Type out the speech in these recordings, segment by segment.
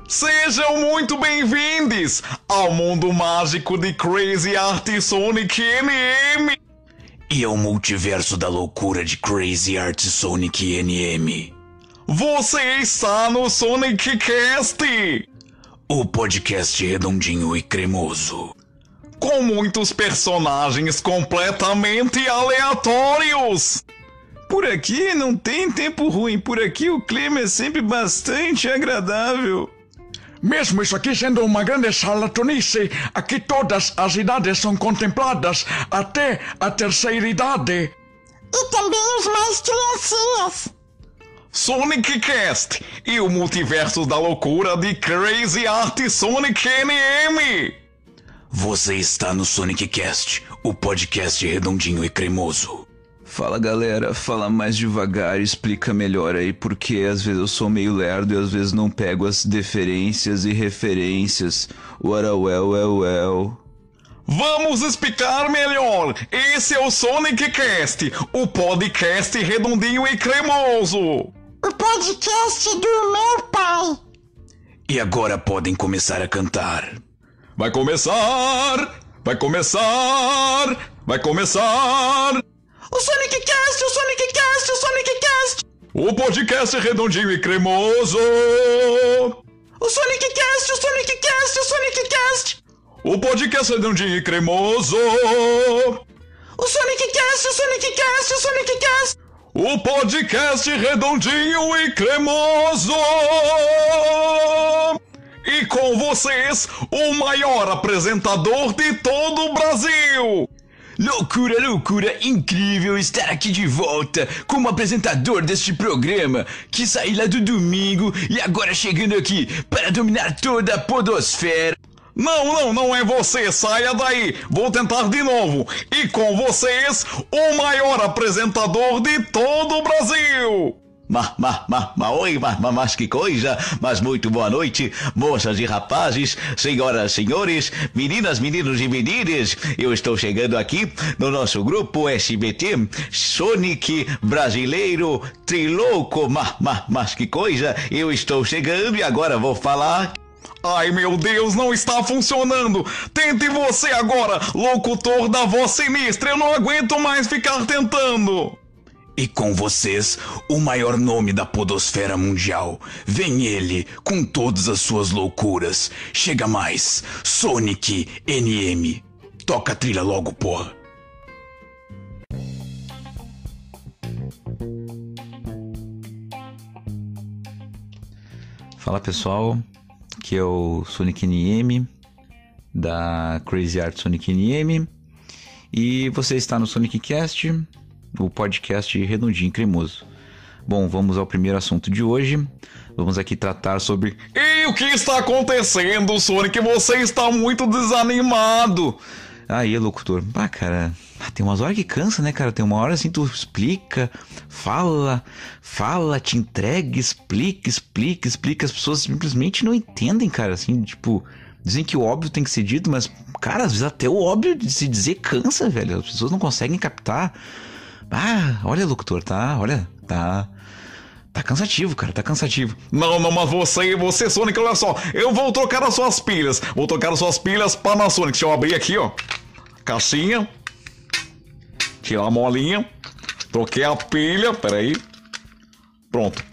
Sejam muito bem-vindos ao mundo mágico de Crazy Art Sonic NM e ao multiverso da loucura de Crazy Art Sonic NM. Você está no Sonic Cast, o podcast redondinho e cremoso, com muitos personagens completamente aleatórios. Por aqui não tem tempo ruim, por aqui o clima é sempre bastante agradável. Mesmo isso aqui sendo uma grande charlatanice, aqui todas as idades são contempladas, até a terceira idade. E também os mais criancinhas. Sonic Cast e o multiverso da loucura de Crazy Art Sonic NM. Você está no Sonic Cast, o podcast redondinho e cremoso. Fala galera, fala mais devagar, explica melhor aí, porque às vezes eu sou meio lerdo e às vezes não pego as deferências e referências. Well. Vamos explicar melhor. Esse é o Sonic Cast, o podcast redondinho e cremoso. O podcast do meu pai. E agora podem começar a cantar. Vai começar! O Sonic Cast, o Sonic Cast, o Sonic Cast. O podcast redondinho e cremoso. O Sonic Cast, o Sonic Cast, o Sonic Cast. O podcast redondinho e cremoso. O Sonic Cast, o Sonic Cast, o Sonic Cast. O podcast redondinho e cremoso. E com vocês, o maior apresentador de todo o Brasil. Loucura, incrível estar aqui de volta como apresentador deste programa que saí lá do domingo e agora chegando aqui para dominar toda a podosfera. Não é você, saia daí, vou tentar de novo. E com vocês, o maior apresentador de todo o Brasil. Mas que coisa, mas muito boa noite, moças e rapazes, senhoras, senhores, meninas, meninos e meninas. Eu estou chegando aqui no nosso grupo SBT, Sonic Brasileiro Trilouco, mas que coisa, eu estou chegando e agora vou falar. Ai meu Deus, não está funcionando. Tente você agora, locutor da voz sinistra, eu não aguento mais ficar tentando. E com vocês, o maior nome da podosfera mundial. Vem ele, com todas as suas loucuras. Chega mais, Sonic NM. Toca a trilha logo, porra. Fala pessoal, aqui é o Sonic NM, da Crazy Art Sonic NM. E você está no Sonic Cast, o podcast redondinho e cremoso. Bom, vamos ao primeiro assunto de hoje. Vamos aqui tratar sobre... E o que está acontecendo, Sonic? Você está muito desanimado. Aí, locutor. Cara, tem umas horas que cansa, né, cara? Tem uma hora assim, tu explica, fala, te entrega, explica. As pessoas simplesmente não entendem, cara. Assim, tipo, dizem que o óbvio tem que ser dito, mas, cara, às vezes até o óbvio de se dizer cansa, velho. As pessoas não conseguem captar. Olha, locutor, tá cansativo, cara, tá cansativo. Não, mas você, Sonic, olha só, eu vou trocar as suas pilhas. Vou trocar as suas pilhas Panasonic. Deixa eu abrir aqui, ó. Caixinha. Tirar a molinha. Troquei a pilha, peraí. Pronto.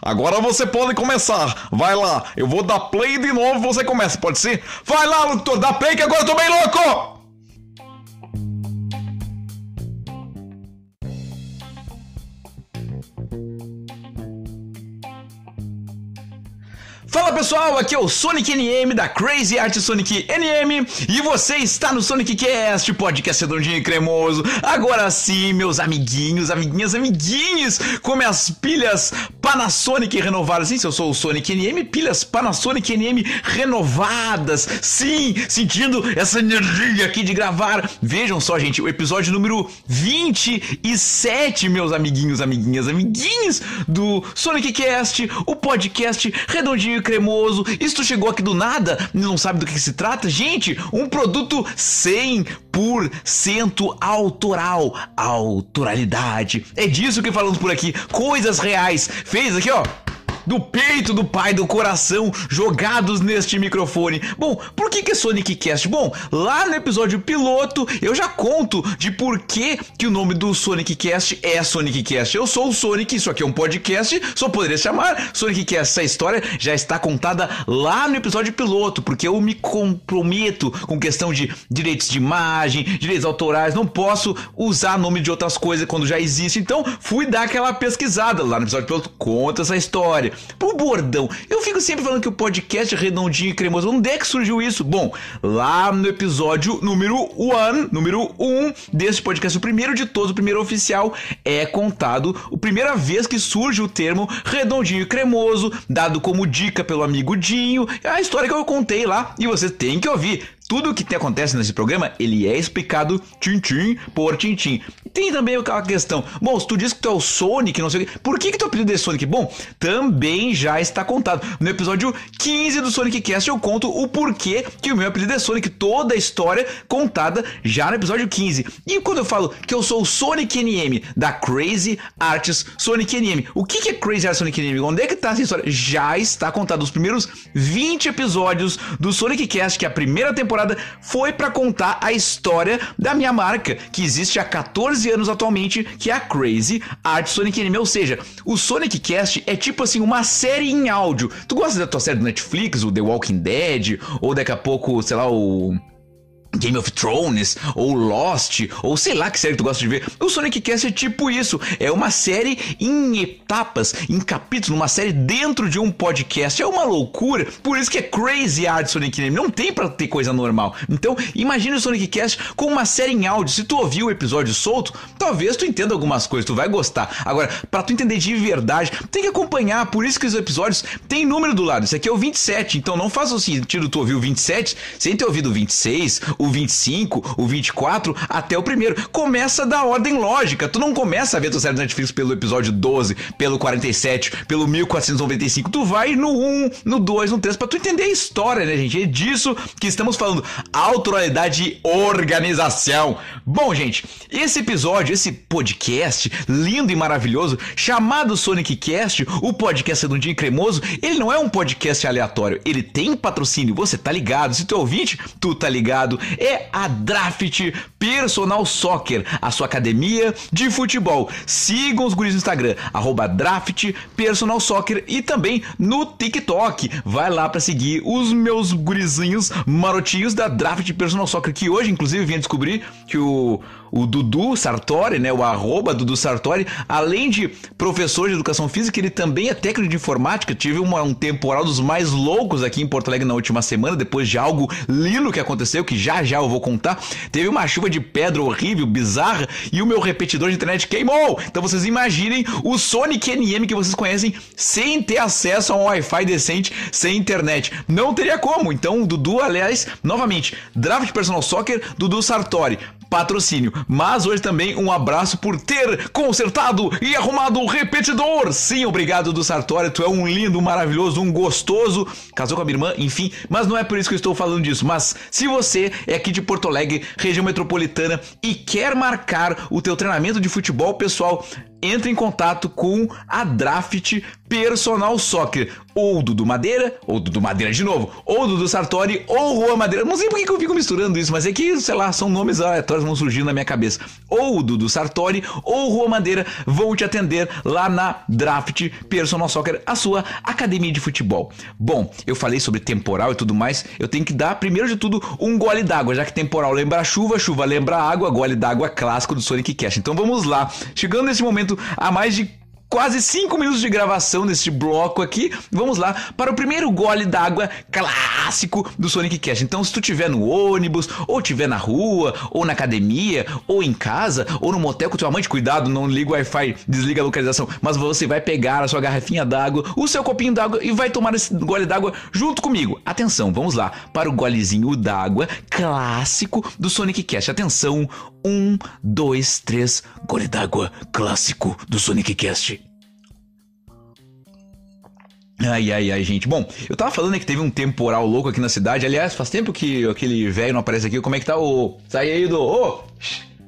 Agora você pode começar. Vai lá, eu vou dar play de novo e você começa, pode ser? Vai lá, locutor, dá play que agora eu tô bem louco! Fala pessoal, aqui é o Sonic NM da Crazy Art Sonic NM e você está no Sonic Cast, podcast redondinho e cremoso. Agora sim, meus amiguinhos, amiguinhos, com minhas pilhas Panasonic renovadas. Sim, se eu sou o Sonic NM, pilhas Panasonic NM renovadas. Sim, sentindo essa energia aqui de gravar. Vejam só, gente, o episódio número 27, meus amiguinhos do Sonic Cast, o podcast redondinho e Cremoso. E se tu chegou aqui do nada e não sabe do que se trata, gente, um produto 100% autoral. Autoralidade. É disso que falamos por aqui. Coisas reais. Fez aqui, ó, do peito do pai do coração, jogados neste microfone. Bom, por que é Sonic Cast? Bom, lá no episódio piloto eu já conto de por que o nome do Sonic Cast é Sonic Cast. Eu sou o Sonic, isso aqui é um podcast, só poderia se chamar Sonic Cast. Essa história já está contada lá no episódio piloto, porque eu me comprometo com questão de direitos de imagem, direitos autorais, não posso usar nome de outras coisas quando já existe. Então fui dar aquela pesquisada lá no episódio piloto, conta essa história. Por bordão, eu fico sempre falando que o podcast é redondinho e cremoso. Onde é que surgiu isso? Bom, lá no episódio número 1 desse podcast, o primeiro de todos, o primeiro oficial, é contado a primeira vez que surge o termo redondinho e cremoso, dado como dica pelo amigo Dinho. É a história que eu contei lá e você tem que ouvir. Tudo o que acontece nesse programa, ele é explicado tintim por tintim. Tem também aquela questão, bom, se tu diz que tu é o Sonic, não sei o quê, por que teu apelido é Sonic? Bom, também já está contado. No episódio 15 do Sonic Cast eu conto o porquê que o meu apelido é Sonic, toda a história contada já no episódio 15. E quando eu falo que eu sou o Sonic NM, da Crazy Arts Sonic NM, o que é Crazy Arts Sonic NM? Onde é que tá essa história? Já está contado. Os primeiros 20 episódios do Sonic Cast, que é a primeira temporada, foi para contar a história da minha marca, que existe há 14 anos atualmente, que é a Crazy Arts Sonic Anime. Ou seja, o Sonic Cast é tipo assim, uma série em áudio. Tu gosta da tua série do Netflix, o The Walking Dead, ou daqui a pouco, sei lá, o Game of Thrones, ou Lost, ou sei lá que série tu gosta de ver. O Sonic Cast é tipo isso, é uma série em etapas, em capítulos, uma série dentro de um podcast. É uma loucura, por isso que é Crazy Art Sonic Name, não tem pra ter coisa normal. Então, imagina o Sonic Cast com uma série em áudio. Se tu ouvir o episódio solto, talvez tu entenda algumas coisas, tu vai gostar. Agora, pra tu entender de verdade, tem que acompanhar, por isso que os episódios tem número do lado. Esse aqui é o 27, então não faz o sentido tu ouvir o 27 sem ter ouvido o 26, o 25, o 24, até o primeiro. Começa da ordem lógica. Tu não começa a ver tua série do Netflix pelo episódio 12, pelo 47, pelo 1495. Tu vai no 1, no 2, no 3, pra tu entender a história, né, gente? É disso que estamos falando. Autoralidade e organização. Bom, gente, esse episódio, esse podcast lindo e maravilhoso, chamado Sonic Cast, o podcast redondinho e cremoso, ele não é um podcast aleatório. Ele tem patrocínio, você tá ligado. Se tu é ouvinte, tu tá ligado. É a Draft Personal Soccer, a sua academia de futebol. Sigam os guris no Instagram, @Draft Personal Soccer, e também no TikTok. Vai lá pra seguir os meus gurizinhos marotinhos da Draft Personal Soccer, que hoje, inclusive, vim descobrir que o Dudu Sartori, né, o @Dudu Sartori, além de professor de educação física, ele também é técnico de informática. Tive um temporal dos mais loucos aqui em Porto Alegre na última semana, depois de algo lindo que aconteceu, que já eu vou contar. Teve uma chuva de pedra horrível, bizarra, e o meu repetidor de internet queimou. Então vocês imaginem o Sonic NM que vocês conhecem sem ter acesso a um Wi-Fi decente, sem internet. Não teria como. Então, Dudu, aliás, novamente, Draft Personal Soccer, Dudu Sartori, patrocínio. Mas hoje também um abraço por ter consertado e arrumado o repetidor. Sim, obrigado, Dudu Sartori, tu é um lindo, maravilhoso, um gostoso, casou com a minha irmã, enfim, mas não é por isso que eu estou falando disso. Mas se você é aqui de Porto Alegre, região metropolitana, e quer marcar o teu treinamento de futebol pessoal, entre em contato com a Draft Personal Soccer, ou Dudu Madeira, ou Dudu Madeira de novo, ou Dudu Sartori, ou Juan Madeira. Não sei por que eu fico misturando isso, mas é que, sei lá, são nomes aleatórios que vão surgindo na minha cabeça. Ou Dudu Sartori, ou Juan Madeira vão te atender lá na Draft Personal Soccer, a sua academia de futebol. Bom, eu falei sobre temporal e tudo mais, eu tenho que dar, primeiro de tudo, um gole d'água, já que temporal lembra chuva, chuva lembra água, gole d'água clássico do Sonic Cast. Então vamos lá, chegando nesse momento há mais de quase 5 minutos de gravação neste bloco aqui, vamos lá para o primeiro gole d'água clássico do Sonic Cast. Então, se tu estiver no ônibus, ou estiver na rua, ou na academia, ou em casa, ou no motel com tua amante, cuidado, não liga o Wi-Fi, desliga a localização, mas você vai pegar a sua garrafinha d'água, o seu copinho d'água e vai tomar esse gole d'água junto comigo. Atenção, vamos lá para o golezinho d'água clássico do Sonic Cast. Atenção, 1, 2, 3, gole d'água clássico do Sonic Cast. Ai, gente. Bom, eu tava falando que teve um temporal louco aqui na cidade. Aliás, faz tempo que aquele velho não aparece aqui. Como é que tá o... Sai aí do...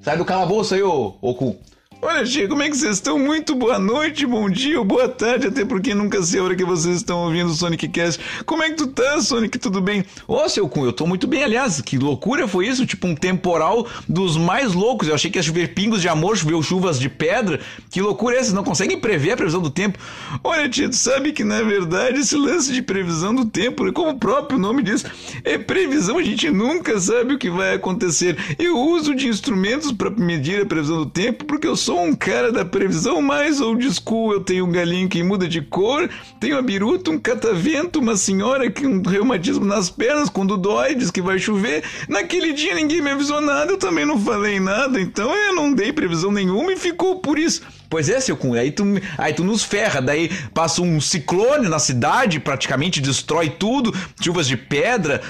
Sai do calabouço aí, ô cu. Olha, tia, como é que vocês estão? Muito boa noite, bom dia ou boa tarde, até porque nunca sei a hora que vocês estão ouvindo o Sonic Cast. Como é que tu tá, Sonic? Tudo bem? Ô, seu cu, eu tô muito bem, aliás. Que loucura foi isso? Tipo um temporal dos mais loucos. Eu achei que ia chover pingos de amor, choveu chuvas de pedra. Que loucura é essa? Vocês não conseguem prever a previsão do tempo? Olha, tia, tu sabe que na verdade esse lance de previsão do tempo, como o próprio nome diz, é previsão, a gente nunca sabe o que vai acontecer. Eu uso de instrumentos para medir a previsão do tempo porque eu sou um cara da previsão mais old school. Eu tenho um galinho que muda de cor, tenho a biruta, um catavento, uma senhora com um reumatismo nas pernas, quando dói, diz que vai chover. Naquele dia ninguém me avisou nada, eu também não falei nada, então eu não dei previsão nenhuma e ficou por isso. Pois é, seu Kun, aí tu nos ferra, daí passa um ciclone na cidade, praticamente destrói tudo, chuvas de pedra,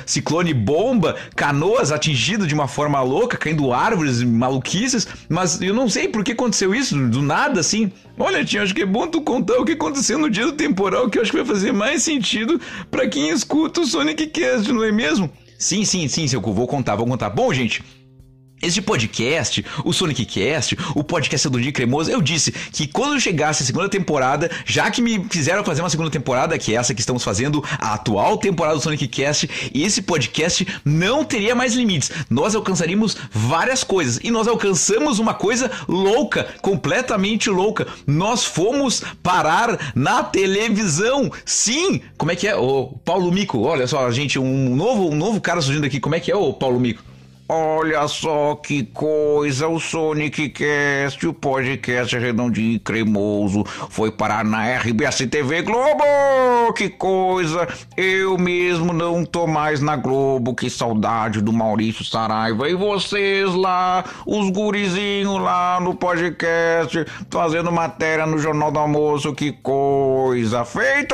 ciclone bomba, canoas atingidas de uma forma louca, caindo árvores maluquices, mas eu não sei por que aconteceu isso, do nada assim. Olha, tia, acho que é bom tu contar o que aconteceu no dia do temporal, que eu acho que vai fazer mais sentido pra quem escuta o Sonic Cast, não é mesmo? Sim, seu Kun, vou contar. Bom, gente... Este podcast, o Sonic Cast, o podcast do Dia Cremoso, eu disse que quando chegasse a segunda temporada, já que me fizeram fazer uma segunda temporada, que é essa que estamos fazendo, a atual temporada do Sonic Cast, esse podcast não teria mais limites. Nós alcançaríamos várias coisas e nós alcançamos uma coisa louca, completamente louca. Nós fomos parar na televisão. Sim! Como é que é? O Paulo Mico, olha só, gente, um novo cara surgindo aqui. Como é que é, o Paulo Mico? Olha só que coisa, o Sonic Cast, o podcast redondinho e cremoso, foi parar na RBS TV Globo, que coisa, eu mesmo não tô mais na Globo, que saudade do Maurício Saraiva, e vocês lá, os gurizinhos lá no podcast, fazendo matéria no Jornal do Almoço, que coisa, feito!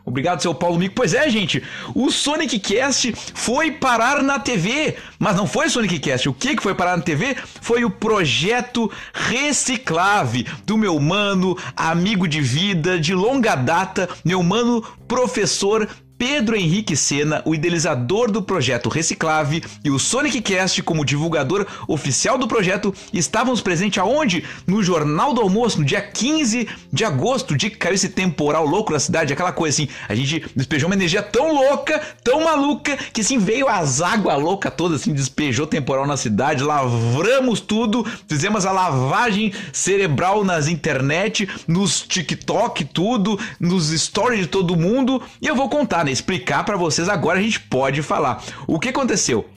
Obrigado, seu Paulo Mico. Pois é, gente, o Sonic Cast foi parar na TV, mas não foi o Sonic Cast. O que foi parar na TV? Foi o projeto Reciclave do meu mano, amigo de vida, de longa data, meu mano, professor Pedro Henrique Sena, o idealizador do projeto Reciclave, e o Sonic Cast, como divulgador oficial do projeto, estávamos presentes aonde? No Jornal do Almoço, no dia 15 de agosto, dia que caiu esse temporal louco na cidade, aquela coisa assim, a gente despejou uma energia tão louca, tão maluca, que assim veio as águas loucas todas, assim, despejou temporal na cidade, lavramos tudo, fizemos a lavagem cerebral nas internet, nos TikTok, tudo, nos stories de todo mundo, e eu vou contar, né? Explicar pra vocês agora, a gente pode falar. O que aconteceu?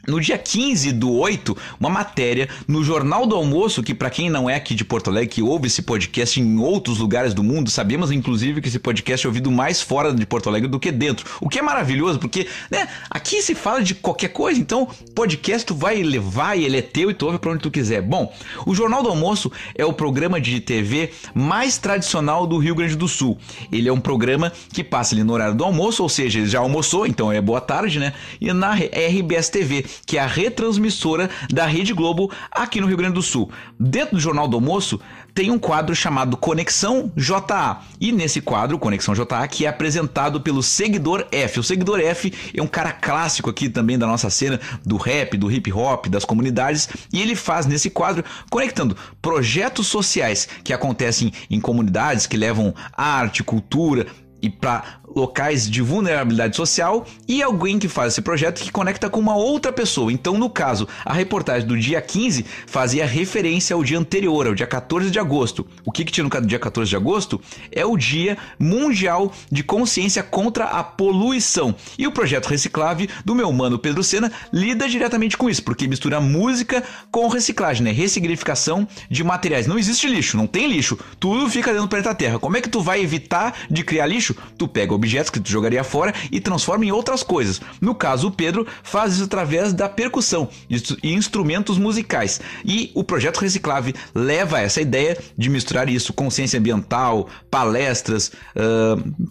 No dia 15/8, uma matéria no Jornal do Almoço, que pra quem não é aqui de Porto Alegre, que ouve esse podcast em outros lugares do mundo, sabemos inclusive que esse podcast é ouvido mais fora de Porto Alegre do que dentro, o que é maravilhoso, porque, né, aqui se fala de qualquer coisa, então podcast tu vai levar e ele é teu e tu ouve pra onde tu quiser. Bom, o Jornal do Almoço é o programa de TV mais tradicional do Rio Grande do Sul. Ele é um programa que passa ali no horário do almoço, ou seja, ele já almoçou, então é boa tarde, né, e na RBS TV, que é a retransmissora da Rede Globo aqui no Rio Grande do Sul. Dentro do Jornal do Almoço tem um quadro chamado Conexão JA. E nesse quadro, Conexão JA, que é apresentado pelo Seguidor F. O Seguidor F é um cara clássico aqui também da nossa cena do rap, do hip hop, das comunidades. E ele faz nesse quadro, conectando projetos sociais que acontecem em comunidades, que levam arte, cultura e para locais de vulnerabilidade social, e alguém que faz esse projeto que conecta com uma outra pessoa. Então, no caso, a reportagem do dia 15 fazia referência ao dia anterior, ao dia 14 de agosto. O que tinha no dia 14 de agosto? É o Dia Mundial de Consciência contra a Poluição. E o projeto Reciclave do meu mano Pedro Sena lida diretamente com isso, porque mistura música com reciclagem, né? Ressignificação de materiais. Não existe lixo, não tem lixo. Tudo fica dentro do planeta Terra. Como é que tu vai evitar de criar lixo? Tu pega objetos que tu jogaria fora e transforma em outras coisas. No caso, o Pedro faz isso através da percussão e instrumentos musicais. E o projeto Reciclave leva essa ideia de misturar isso com ciência ambiental, palestras,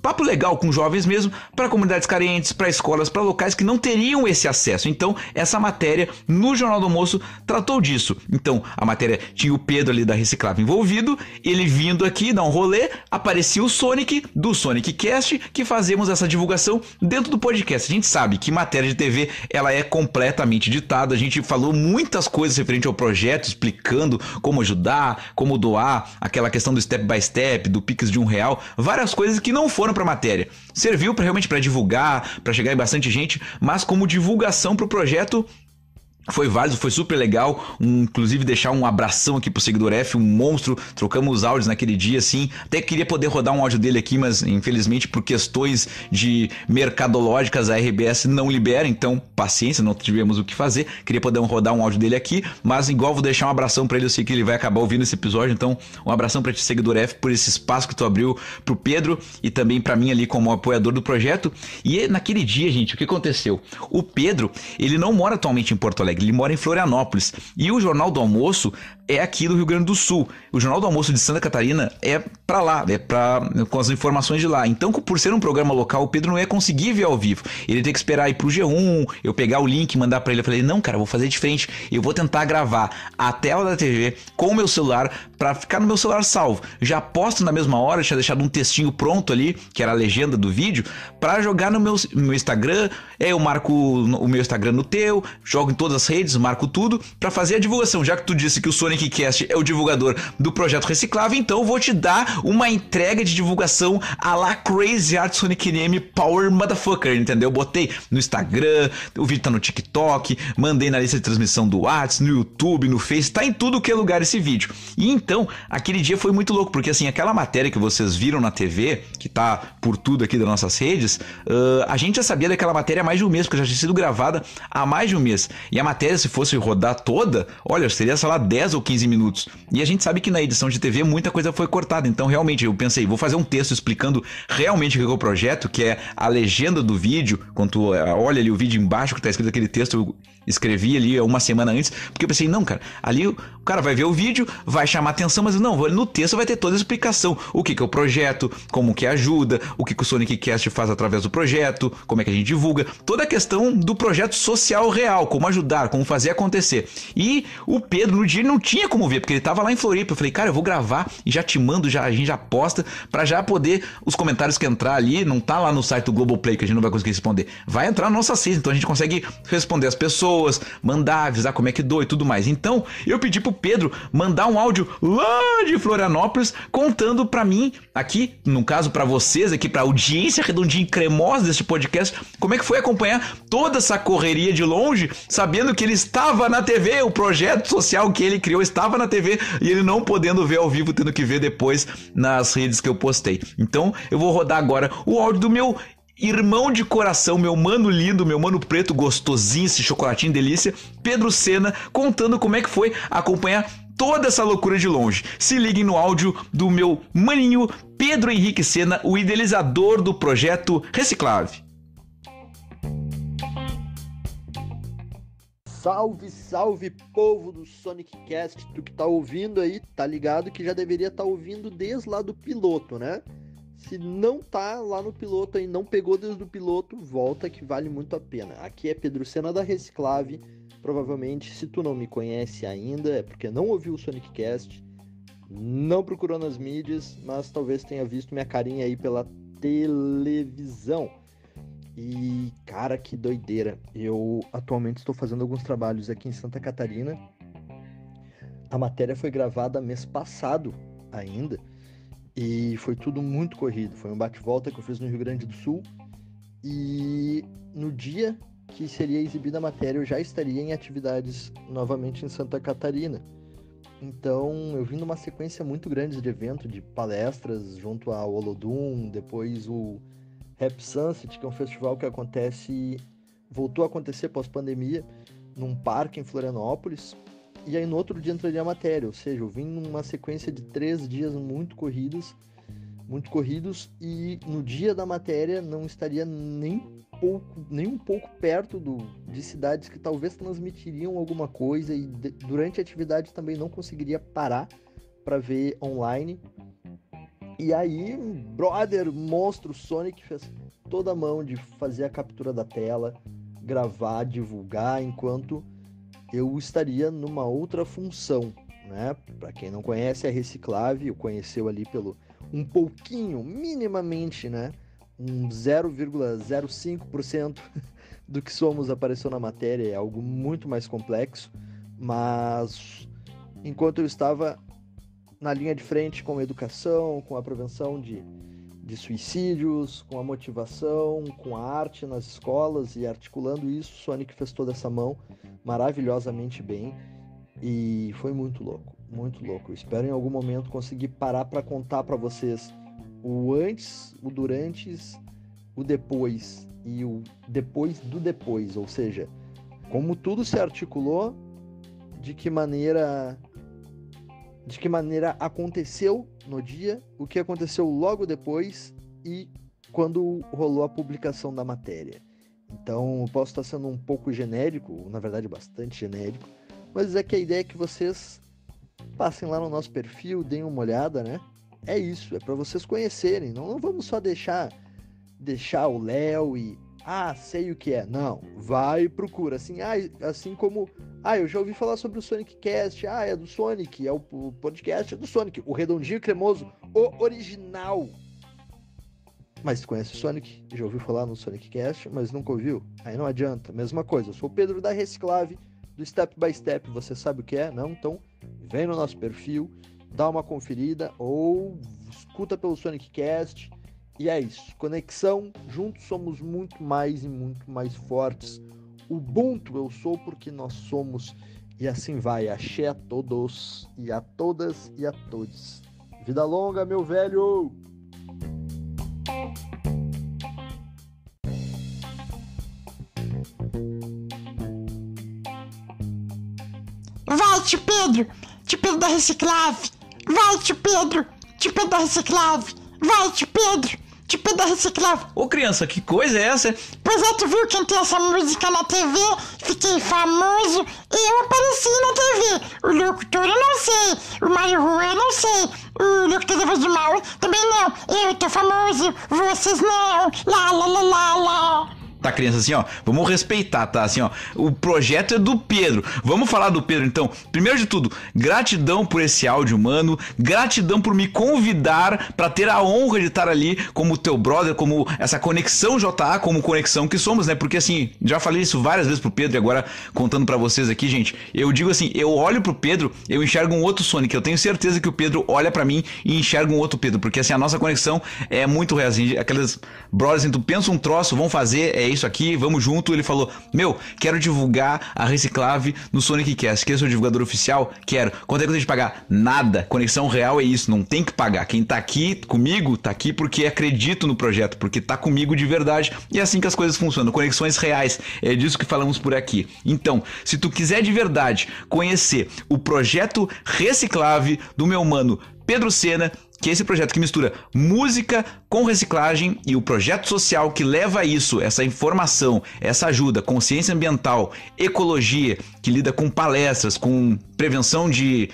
papo legal com jovens mesmo, para comunidades carentes, para escolas, para locais que não teriam esse acesso. Então, essa matéria no Jornal do Almoço tratou disso. Então, a matéria tinha o Pedro ali da Reciclave envolvido, ele vindo aqui dar um rolê, aparecia o Sonic do Sonic Cast, que fazemos essa divulgação dentro do podcast. A gente sabe que matéria de TV, ela é completamente ditada, a gente falou muitas coisas referente ao projeto, explicando como ajudar, como doar, aquela questão do step by step, do Pix de R$1, várias coisas que não foram para matéria. Serviu realmente para divulgar, para chegar em bastante gente, mas como divulgação para o projeto, foi válido, foi super legal, inclusive deixar um abração aqui pro Seguidor F, um monstro, trocamos áudios naquele dia, assim, até queria poder rodar um áudio dele aqui, mas infelizmente por questões de mercadológicas a RBS não libera, então paciência, não tivemos o que fazer, queria poder rodar um áudio dele aqui, mas igual vou deixar um abração pra ele, eu sei que ele vai acabar ouvindo esse episódio, então um abração pra ti, Seguidor F, por esse espaço que tu abriu pro Pedro e também pra mim ali como apoiador do projeto. E naquele dia, gente, o que aconteceu? O Pedro, ele não mora atualmente em Porto Alegre, ele mora em Florianópolis. E o Jornal do Almoço é aqui do Rio Grande do Sul. O Jornal do Almoço de Santa Catarina é pra lá, com as informações de lá. Então, por ser um programa local, o Pedro não ia conseguir ver ao vivo. Ele tem que esperar ir pro G1, eu pegar o link, mandar pra ele. Eu falei, não, cara, vou fazer diferente. Eu vou tentar gravar a tela da TV com o meu celular pra ficar no meu celular salvo. Já posto na mesma hora, tinha deixado um textinho pronto ali, que era a legenda do vídeo, pra jogar no meu Instagram. Eu marco o meu Instagram no teu, jogo em todas as redes, marco tudo pra fazer a divulgação. Já que tu disse que o Sonic Cast é o divulgador do projeto Reciclável, então eu vou te dar uma entrega de divulgação à la Crazy Art Sonic NM Power Motherfucker, entendeu? Botei no Instagram, o vídeo tá no TikTok, mandei na lista de transmissão do WhatsApp, no YouTube, no Face, tá em tudo que é lugar esse vídeo. E então, aquele dia foi muito louco, porque assim, aquela matéria que vocês viram na TV, que tá por tudo aqui das nossas redes, a gente já sabia daquela matéria há mais de um mês, porque já tinha sido gravada há mais de um mês. E a matéria, se fosse rodar toda, olha, seria, sei lá, 10 ou 15 minutos. E a gente sabe que na edição de TV muita coisa foi cortada. Então, realmente, eu pensei, vou fazer um texto explicando realmente o que é o projeto, que é a legenda do vídeo. Quando tu olha ali o vídeo embaixo, que tá escrito aquele texto, eu escrevi ali uma semana antes, porque eu pensei, não, cara, ali o cara vai ver o vídeo, vai chamar atenção, mas não, no texto vai ter toda a explicação. O que é o projeto, como que ajuda, o que o Sonic Cast faz através do projeto, como é que a gente divulga, toda a questão do projeto social real, como ajudar, como fazer acontecer. E o Pedro, no dia, não tinha como ver, porque ele tava lá em Floripa. Eu falei, cara, eu vou gravar e já te mando, a gente já posta, pra já poder, os comentários que entrar ali, não tá lá no site do Globoplay, que a gente não vai conseguir responder, vai entrar na nossa sexta, então a gente consegue responder as pessoas, mandar, avisar como é que dou e tudo mais. Então, eu pedi pro Pedro mandar um áudio lá de Florianópolis, contando pra mim, aqui, no caso pra vocês, aqui pra audiência redondinha e cremosa deste podcast, como é que foi acompanhar toda essa correria de longe, sabendo que ele estava na TV, o projeto social que ele criou estava na TV, e ele não podendo ver ao vivo, tendo que ver depois nas redes que eu postei. Então, eu vou rodar agora o áudio do meu irmão de coração, meu mano lindo, meu mano preto, gostosinho, esse chocolatinho delícia, Pedro Sena, contando como é que foi acompanhar toda essa loucura de longe. Se liguem no áudio do meu maninho Pedro Henrique Sena, o idealizador do projeto Reciclave. Salve, salve, povo do Sonic Cast. Tu que tá ouvindo aí, tá ligado que já deveria estar ouvindo desde lá do piloto, né? Se não tá lá no piloto aí, não pegou desde o piloto, volta que vale muito a pena. Aqui é Pedro Sena da Reciclave. Provavelmente, se tu não me conhece ainda, é porque não ouviu o Sonic Cast, não procurou nas mídias, mas talvez tenha visto minha carinha aí pela televisão. E, cara, que doideira. Eu atualmente estou fazendo alguns trabalhos aqui em Santa Catarina. A matéria foi gravada mês passado ainda. E foi tudo muito corrido. Foi um bate-volta que eu fiz no Rio Grande do Sul. E no dia que seria exibida a matéria, eu já estaria em atividades novamente em Santa Catarina. Então, eu vim numa sequência muito grande de evento, de palestras junto ao Olodum, depois o Rap Sunset, que é um festival que voltou a acontecer pós-pandemia, num parque em Florianópolis. E aí no outro dia entraria a matéria, ou seja, eu vim numa sequência de 3 dias muito corridos, muito corridos, e no dia da matéria não estaria nem um pouco perto de cidades que talvez transmitiriam alguma coisa, e durante a atividade também não conseguiria parar para ver online. E aí, brother, monstro Sonic fez toda a mão de fazer a captura da tela, gravar, divulgar, enquanto eu estaria numa outra função, né? Para quem não conhece, a Reciclave, eu conheceu ali pelo um pouquinho, minimamente, né? Um 0,05% do que somos apareceu na matéria, é algo muito mais complexo, mas enquanto eu estava na linha de frente com a educação, com a prevenção de suicídios, com a motivação, com a arte nas escolas e articulando isso, o Sonic fez toda essa mão maravilhosamente bem e foi muito louco, muito louco. Eu espero em algum momento conseguir parar para contar para vocês o antes, o durante, o depois e o depois do depois, ou seja, como tudo se articulou, de que maneira aconteceu no dia, o que aconteceu logo depois e quando rolou a publicação da matéria. Então, eu posso estar sendo um pouco genérico, na verdade bastante genérico, mas é que a ideia é que vocês passem lá no nosso perfil, deem uma olhada, né? É isso, é para vocês conhecerem, não vamos só deixar o Léo e sei o que é. Não, vai e procura, assim como eu já ouvi falar sobre o Sonic Cast, é do Sonic, é o podcast do Sonic, o redondinho e cremoso, o original. Mas você conhece o Sonic? Já ouviu falar no Sonic Cast, mas nunca ouviu? Aí não adianta, mesma coisa, eu sou o Pedro da Reciclave, do Step by Step, você sabe o que é? Não? Então vem no nosso perfil, dá uma conferida ou escuta pelo Sonic Cast. E é isso, conexão, juntos somos muito mais e muito mais fortes. Ubuntu eu sou porque nós somos, e assim vai, axé a todos, e a todas e a todos. Vida longa, meu velho! Vai, tio Pedro da Reciclave. Vai, tio Pedro da Reciclave. Vai, tio Pedro da Reciclave. Ô criança, que coisa é essa? Pois é, tu viu quem tem essa música na TV? Fiquei famoso e eu apareci na TV. O locutor eu não sei, o Mário Rua eu não sei, o locutor da voz do mal também não. Eu tô famoso, vocês não. Lá, lá, lá, lá, lá. Tá, criança, assim, ó, vamos respeitar, tá? Assim, ó, o projeto é do Pedro. Vamos falar do Pedro, então. Primeiro de tudo, gratidão por esse áudio, mano. Gratidão por me convidar pra ter a honra de estar ali como teu brother, como essa conexão JA, como conexão que somos, né? Porque, assim, já falei isso várias vezes pro Pedro e agora contando pra vocês aqui, gente, eu digo assim, eu olho pro Pedro, eu enxergo um outro Sonic. Eu tenho certeza que o Pedro olha pra mim e enxerga um outro Pedro, porque, assim, a nossa conexão é muito real, assim, aqueles brothers, assim, tu pensa um troço, vamos fazer, isso aqui, vamos junto. Ele falou, quero divulgar a Reciclave no Sonic Cast. Quer ser o divulgador oficial? Quero. Quanto é que eu tenho de pagar? Nada. Conexão real é isso, não tem que pagar. Quem tá aqui comigo, tá aqui porque acredito no projeto, porque tá comigo de verdade, e é assim que as coisas funcionam. Conexões reais, é disso que falamos por aqui. Então, se tu quiser de verdade conhecer o projeto Reciclave do meu mano Pedro Sena, que é esse projeto que mistura música com reciclagem e o projeto social que leva a isso, essa informação, essa ajuda, consciência ambiental, ecologia, que lida com palestras, com prevenção de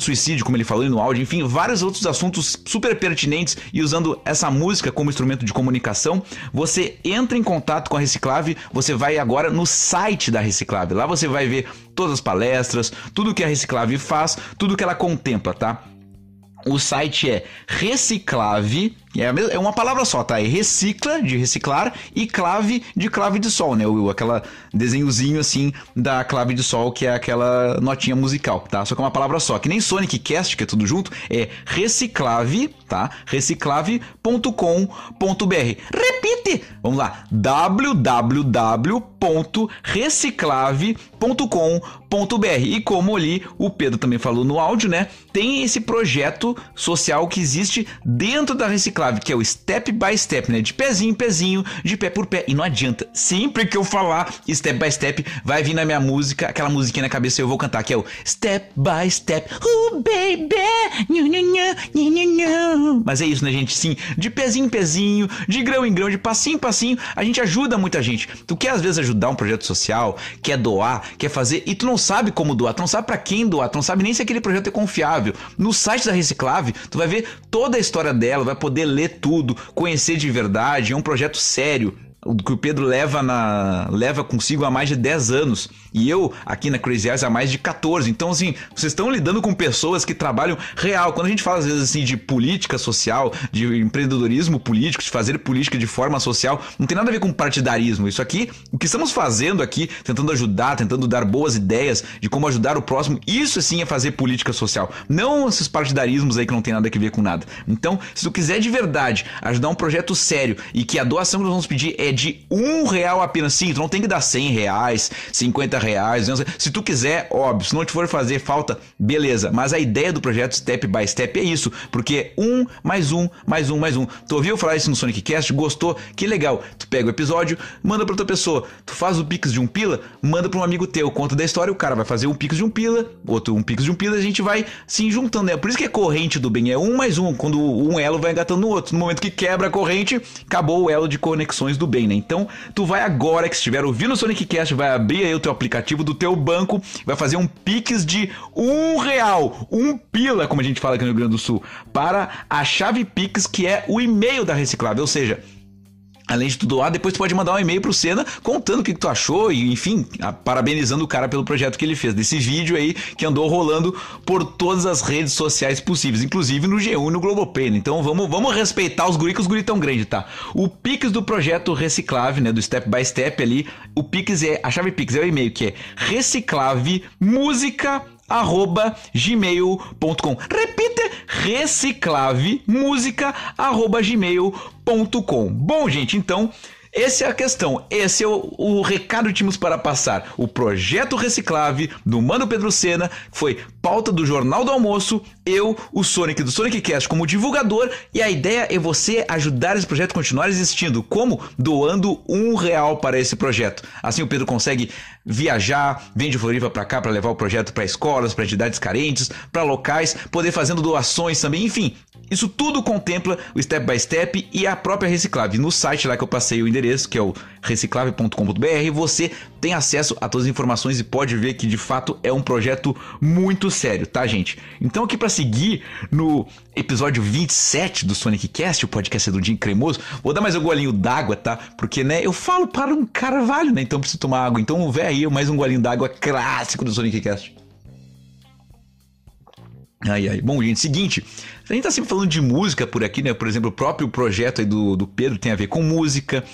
suicídio, como ele falou aí no áudio, enfim, vários outros assuntos super pertinentes, e usando essa música como instrumento de comunicação, você entra em contato com a Reciclave, você vai agora no site da Reciclave, lá você vai ver todas as palestras, tudo que a Reciclave faz, tudo que ela contempla, tá? O site é Reciclave, é uma palavra só, tá? É recicla, de reciclar, e clave de sol, né? Aquela desenhozinho assim da clave de sol, que é aquela notinha musical, tá? Só que é uma palavra só, que nem Sonic Cast, que é tudo junto, é Reciclave, tá? Reciclave.com.br. Repite! Vamos lá, www.reciclave.com.br. E como ali o Pedro também falou no áudio, né? Tem esse projeto social que existe dentro da Reciclave. Reciclave, que é o Step by Step, né? De pezinho em pezinho, de pé por pé. E não adianta, sempre que eu falar Step by Step, vai vir na minha música, aquela musiquinha na cabeça e eu vou cantar, que é o Step by Step, baby, mas é isso, né, gente? Sim, de pezinho em pezinho, de grão em grão, de passinho em passinho, a gente ajuda muita gente. Tu quer às vezes ajudar um projeto social, quer doar, quer fazer, e tu não sabe como doar, tu não sabe pra quem doar, tu não sabe nem se aquele projeto é confiável. No site da Reciclave, tu vai ver toda a história dela, vai poder ler tudo, conhecer de verdade, é um projeto sério. O que o Pedro leva consigo há mais de 10 anos. E eu, aqui na Crazy Arts, há mais de 14. Então, assim, vocês estão lidando com pessoas que trabalham real. Quando a gente fala, às vezes, assim, de política social, de empreendedorismo político, de fazer política de forma social, não tem nada a ver com partidarismo. Isso aqui, o que estamos fazendo aqui, tentando ajudar, tentando dar boas ideias de como ajudar o próximo, isso, sim, é fazer política social. Não esses partidarismos aí que não tem nada a ver com nada. Então, se tu quiser de verdade ajudar um projeto sério e que a doação que nós vamos pedir é de R$1 apenas. Sim, tu não tem que dar R$100, R$50. Se tu quiser, óbvio, se não te for fazer falta, beleza. Mas a ideia do projeto Step by Step é isso, porque 1 mais 1 mais 1 mais 1. Tu ouviu falar isso no Sonic Cast? Gostou? Que legal. Tu pega o episódio, manda pra outra pessoa. Tu faz o Pix de 1 pila, manda pra um amigo teu, conta da história, o cara vai fazer um Pix de 1 pila, outro um Pix de 1 pila, a gente vai se juntando, né? Por isso que é corrente do bem, é 1 mais 1, quando um elo vai engatando no outro. No momento que quebra a corrente, acabou o elo de conexões do bem, né? Então, tu vai agora, que estiver ouvindo o Sonic Cast, vai abrir aí o teu aplicativo do teu banco, vai fazer um Pix de R$1, 1 pila, como a gente fala aqui no Rio Grande do Sul, para a chave Pix, que é o e-mail da Reciclave, ou seja, além de tu doar, depois tu pode mandar um e-mail pro Senna contando o que tu achou e, enfim, parabenizando o cara pelo projeto que ele fez. Desse vídeo aí que andou rolando por todas as redes sociais possíveis, inclusive no G1 e no Globoplay. Então vamos respeitar os guri, que os guri tão grandes, tá? O Pix do projeto Reciclave, né, do Step by Step ali, o Pix a chave Pix é o e-mail, que é reciclavemusica@gmail.com. Repita, reciclavemusica@gmail.com. Bom, gente, então essa é a questão, esse é o recado que tínhamos para passar. O projeto Reciclave do Mano Pedro Senna foi pauta do Jornal do Almoço, eu, o Sonic do Sonic Cast como divulgador, e a ideia é você ajudar esse projeto a continuar existindo. Como? Doando R$1 para esse projeto. Assim o Pedro consegue viajar, vem de Floripa para cá para levar o projeto para escolas, para entidades carentes, para locais, poder fazendo doações também, enfim. Isso tudo contempla o Step by Step e a própria Reciclave. No site lá que eu passei o endereço, que é o reciclave.com.br, você tem acesso a todas as informações e pode ver que de fato é um projeto muito sério, tá, gente? Então aqui para seguir no episódio 27 do Sonic Cast, o podcast do Dinho Cremoso, vou dar mais um golinho d'água, tá? Porque, né, eu falo para um carvalho, né? Então preciso tomar água. Então vem aí mais um golinho d'água clássico do Sonic Cast. Ai. Bom, gente, seguinte, a gente tá sempre falando de música por aqui, né? Por exemplo, o próprio projeto aí do Pedro tem a ver com música.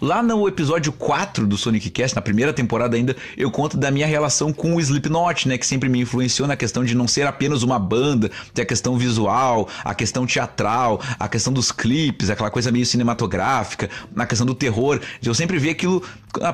Lá no episódio 4 do Sonic Cast, na primeira temporada ainda, eu conto da minha relação com o Slipknot, né? Que sempre me influenciou na questão de não ser apenas uma banda, ter a questão visual, a questão teatral, a questão dos clipes, aquela coisa meio cinematográfica, na questão do terror, de eu sempre ver aquilo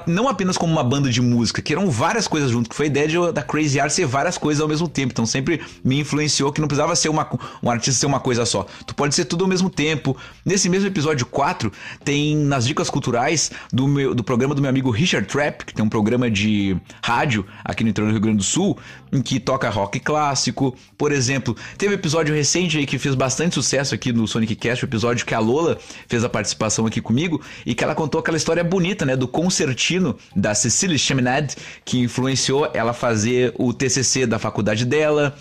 não apenas como uma banda de música, que eram várias coisas junto, que foi a ideia da Crazy Arts ser várias coisas ao mesmo tempo. Então sempre me influenciou que não precisava ser um artista ser uma coisa só. Tu pode ser tudo ao mesmo tempo. Nesse mesmo episódio 4, tem nas dicas culturais do programa do meu amigo Richard Trapp, que tem um programa de rádio aqui no interior do Rio Grande do Sul, em que toca rock clássico. Por exemplo, teve um episódio recente aí que fez bastante sucesso aqui no Sonic Cast, o episódio que a Lola fez a participação aqui comigo, e que ela contou aquela história bonita, né, do concertino da Cecily Chaminade, que influenciou ela a fazer o TCC da faculdade dela.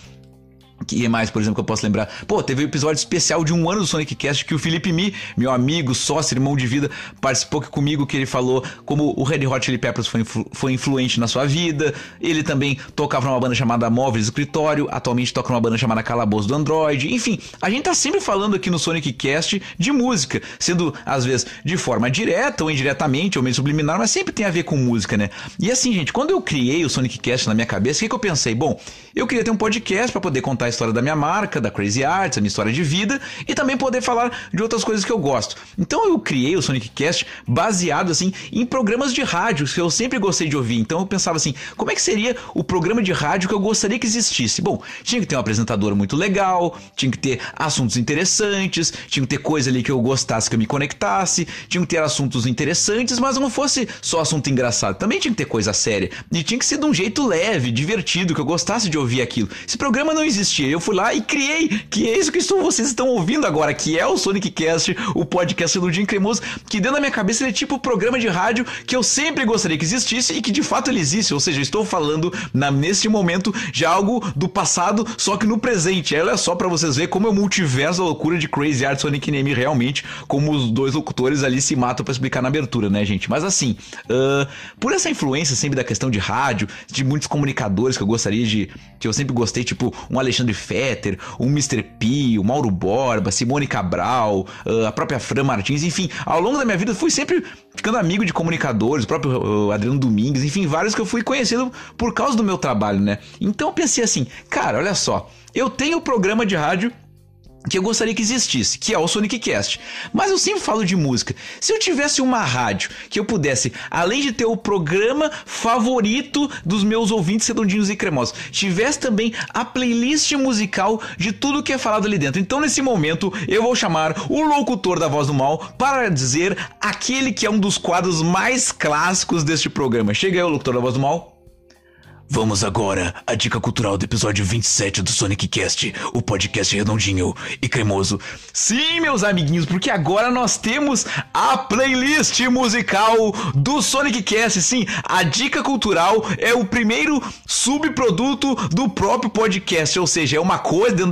Que mais, por exemplo, que eu posso lembrar? Pô, teve um episódio especial de 1 ano do Sonic Cast que o Felipe Mi, meu amigo, sócio, irmão de vida, participou aqui comigo, que ele falou como o Red Hot Chili Peppers foi influente na sua vida. Ele também tocava numa banda chamada Móveis Escritório, atualmente toca numa banda chamada Calabouço do Android. Enfim, a gente tá sempre falando aqui no Sonic Cast de música, sendo às vezes de forma direta ou indiretamente, ou meio subliminar, mas sempre tem a ver com música, né? E assim, gente, quando eu criei o Sonic Cast na minha cabeça, o que eu pensei? Bom, eu queria ter um podcast pra poder contar contar a história da minha marca, da Crazy Arts, a minha história de vida e também poder falar de outras coisas que eu gosto. Então eu criei o Sonic Cast baseado assim em programas de rádio que eu sempre gostei de ouvir. Então eu pensava assim, como é que seria o programa de rádio que eu gostaria que existisse? Bom, tinha que ter um apresentador muito legal, tinha que ter assuntos interessantes, tinha que ter coisa ali que eu gostasse, que eu me conectasse, tinha que ter assuntos interessantes, mas não fosse só assunto engraçado, também tinha que ter coisa séria e tinha que ser de um jeito leve, divertido, que eu gostasse de ouvir aquilo. Esse programa não existia, eu fui lá e criei, que é isso que vocês estão ouvindo agora, que é o Sonic Cast, o podcast do Dinho Cremoso, que dentro da minha cabeça ele é tipo o programa de rádio que eu sempre gostaria que existisse e que de fato ele existe, ou seja, eu estou falando neste momento de algo do passado, só que no presente. Olha só pra vocês verem como é o multiverso da loucura de Crazy Arts Sonic NM realmente, como os dois locutores ali se matam pra explicar na abertura, né, gente? Mas assim, por essa influência sempre da questão de rádio, de muitos comunicadores que eu gostaria de, que eu sempre gostei, tipo um Alexandre Fetter, um Mr. P, o Mauro Borba, Simone Cabral, a própria Fran Martins, enfim, ao longo da minha vida fui sempre ficando amigo de comunicadores, o próprio Adriano Domingues, enfim, vários que eu fui conhecendo por causa do meu trabalho, né? Então eu pensei assim, cara, olha só, eu tenho um programa de rádio que eu gostaria que existisse, que é o Sonic Cast. Mas eu sempre falo de música. Se eu tivesse uma rádio que eu pudesse, além de ter o programa favorito dos meus ouvintes redondinhos e cremosos, tivesse também a playlist musical de tudo que é falado ali dentro. Então nesse momento eu vou chamar o locutor da Voz do Mal para dizer aquele que é um dos quadros mais clássicos deste programa. Chega aí, o locutor da Voz do Mal. Vamos agora à dica cultural do episódio 27 do Sonic Cast, o podcast redondinho e cremoso. Sim, meus amiguinhos, porque agora nós temos a playlist musical do Sonic Cast. Sim, a dica cultural é o primeiro subproduto do próprio podcast, ou seja, é uma coisa dentro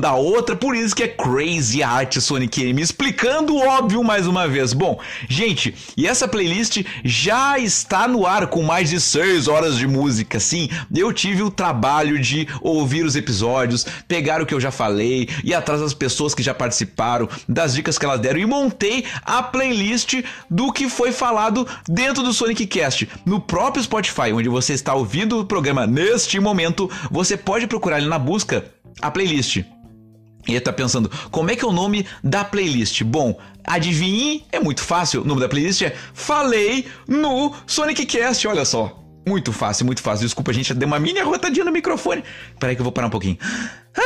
da outra, por isso que é Crazy Arts Sonic NM, explicando o óbvio mais uma vez. Bom, gente, e essa playlist já está no ar com mais de 6 horas de música. Sim, eu tive o trabalho de ouvir os episódios, pegar o que eu já falei, ir atrás das pessoas que já participaram, das dicas que elas deram e montei a playlist do que foi falado dentro do Sonic Cast. No próprio Spotify, onde você está ouvindo o programa neste momento, você pode procurar ali na busca a playlist. E tá pensando, como é que é o nome da playlist? Bom, adivinhe, é muito fácil, o nome da playlist é Falei no Sonic Cast, olha só. Muito fácil, muito fácil. Desculpa, gente, deu uma mini arrotadinha no microfone. Peraí que eu vou parar um pouquinho.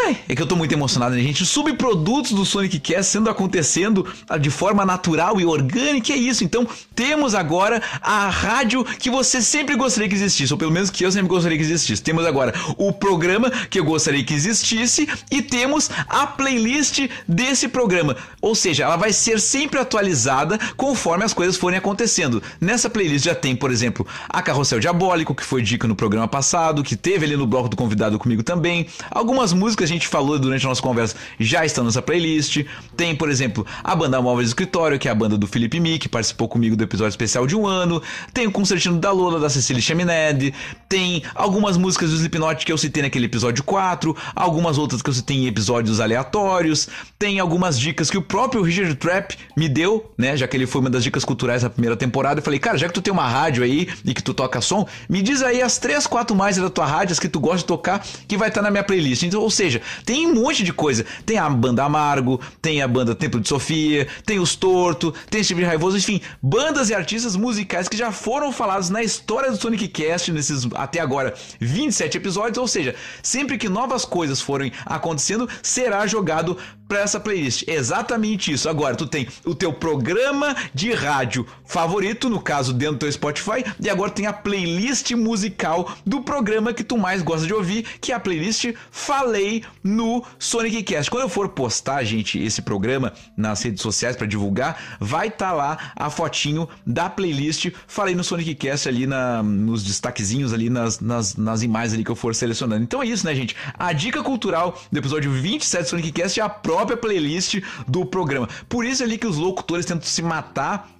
Ai, é que eu tô muito emocionado, né, gente? Subprodutos do Sonic Cast acontecendo de forma natural e orgânica, é isso. Então, temos agora a rádio que você sempre gostaria que existisse, ou pelo menos que eu sempre gostaria que existisse. Temos agora o programa que eu gostaria que existisse e temos a playlist desse programa. Ou seja, ela vai ser sempre atualizada conforme as coisas forem acontecendo. Nessa playlist já tem, por exemplo, a Carrossel Diabólico, que foi dica no programa passado, que teve ali no bloco do convidado comigo também. Algumas músicas que a gente falou durante a nossa conversa já estão nessa playlist. Tem, por exemplo, a banda Móveis do Escritório, que é a banda do Felipe Mi, que participou comigo do episódio especial de 1 ano. Tem o Concertino da Lola, da Cecília Chaminade. Tem algumas músicas do Slipknot que eu citei naquele episódio 4. Algumas outras que eu citei em episódios aleatórios. Tem algumas dicas que o próprio Richard Trapp me deu, né? Já que ele foi uma das dicas culturais da primeira temporada. Eu falei, cara, já que tu tem uma rádio aí e que tu toca som, me diz aí as 3, 4 mais da tua rádio, as que tu gosta de tocar, que vai estar na minha playlist. Então, ou seja, tem um monte de coisa. Tem a banda Amargo, tem a banda Templo de Sofia, tem os Torto, tem Steve Raivoso, enfim, bandas e artistas musicais que já foram falados na história do Sonic Cast nesses até agora 27 episódios, ou seja, sempre que novas coisas forem acontecendo, será jogado para essa playlist. Exatamente isso. Agora tu tem o teu programa de rádio favorito, no caso dentro do teu Spotify, e agora tem a playlist musical do programa que tu mais gosta de ouvir, que é a playlist Falei no Sonic Cast. Quando eu for postar, gente, esse programa nas redes sociais para divulgar, vai estar lá a fotinho da playlist Falei no Sonic Cast ali nos destaquezinhos ali nas imagens ali que eu for selecionando. Então é isso, né, gente? A dica cultural do episódio 27 do Sonic Cast é a própria playlist do programa. Por isso ali que os locutores tentam se matar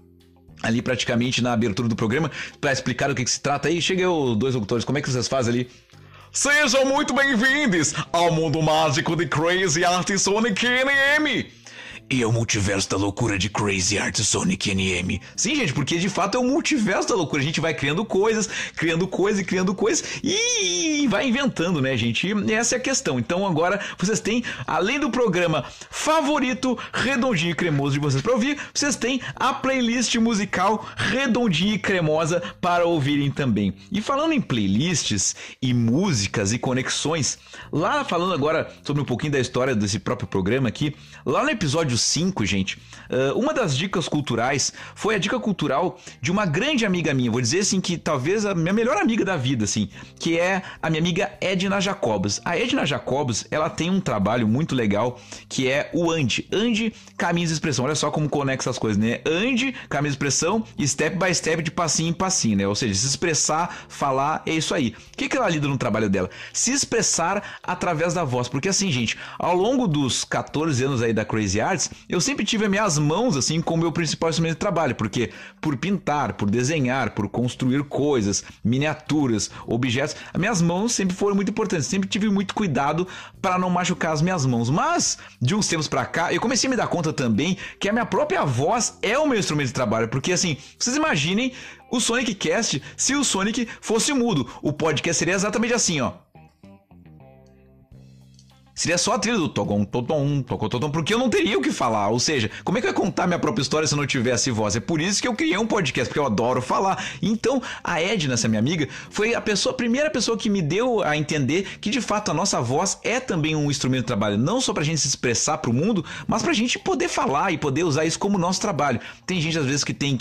ali praticamente na abertura do programa para explicar do que se trata aí. Chega aí os dois locutores, como é que vocês fazem ali? Sejam muito bem-vindos ao mundo mágico de Crazy Arts Sonic NM. E é o multiverso da loucura de Crazy Art Sonic NM. Sim, gente, porque de fato é o multiverso da loucura. A gente vai criando coisas e vai inventando, né, gente? E essa é a questão. Então agora vocês têm, além do programa favorito, redondinho e cremoso de vocês para ouvir, vocês têm a playlist musical redondinha e cremosa para ouvirem também. E falando em playlists e músicas e conexões, lá falando agora sobre um pouquinho da história desse próprio programa aqui, lá no episódio 5, gente, uma das dicas culturais foi a dica cultural de uma grande amiga minha, vou dizer assim que talvez a minha melhor amiga da vida, assim, que é a minha amiga Edna Jacobs. A Edna Jacobs, ela tem um trabalho muito legal que é o ANDI, caminhos de expressão. Olha só como conecta essas coisas, né? ANDI, caminhos de expressão e step by step, de passinho em passinho, né? Ou seja, se expressar, falar, é isso aí. O que ela lida no trabalho dela? Se expressar através da voz, porque assim, gente, ao longo dos 14 anos aí da Crazy Arts, eu sempre tive as minhas mãos assim como meu principal instrumento de trabalho, porque por pintar, por desenhar, por construir coisas, miniaturas, objetos, as minhas mãos sempre foram muito importantes, sempre tive muito cuidado para não machucar as minhas mãos, mas de uns tempos pra cá, eu comecei a me dar conta também que a minha própria voz é o meu instrumento de trabalho, porque assim, vocês imaginem o Sonic Cast se o Sonic fosse mudo, o podcast seria exatamente assim, ó. Seria só a trilha do togon, porque eu não teria o que falar. Ou seja, como é que eu ia contar minha própria história se eu não tivesse voz? É por isso que eu criei um podcast, porque eu adoro falar. Então, a Edna, essa minha amiga, foi a primeira pessoa que me deu a entender que, de fato, a nossa voz é também um instrumento de trabalho. Não só pra gente se expressar pro mundo, mas pra gente poder falar e poder usar isso como nosso trabalho. Tem gente, às vezes, que tem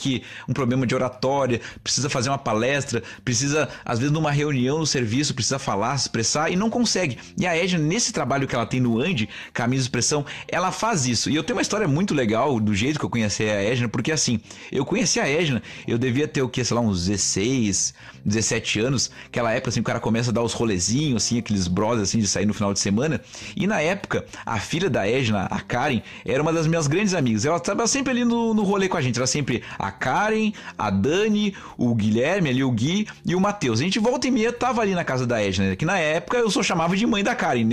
um problema de oratória, precisa fazer uma palestra, precisa, às vezes, numa reunião no serviço, precisa falar, se expressar e não consegue. E a Edna, nesse trabalho que ela tem no ANDI, caminho de expressão, ela faz isso. E eu tenho uma história muito legal do jeito que eu conheci a Edna, porque assim, eu conheci a Edna, eu devia ter o que, sei lá, uns 16, 17 anos, aquela época assim, o cara começa a dar os rolezinhos, assim, aqueles brothers assim, de sair no final de semana, e na época, a filha da Edna, a Karen, era uma das minhas grandes amigas, ela estava sempre ali no rolê com a gente, era sempre a Karen, a Dani, o Guilherme, ali o Gui e o Matheus. A gente volta e meia tava ali na casa da Edna, que na época eu só chamava de mãe da Karen,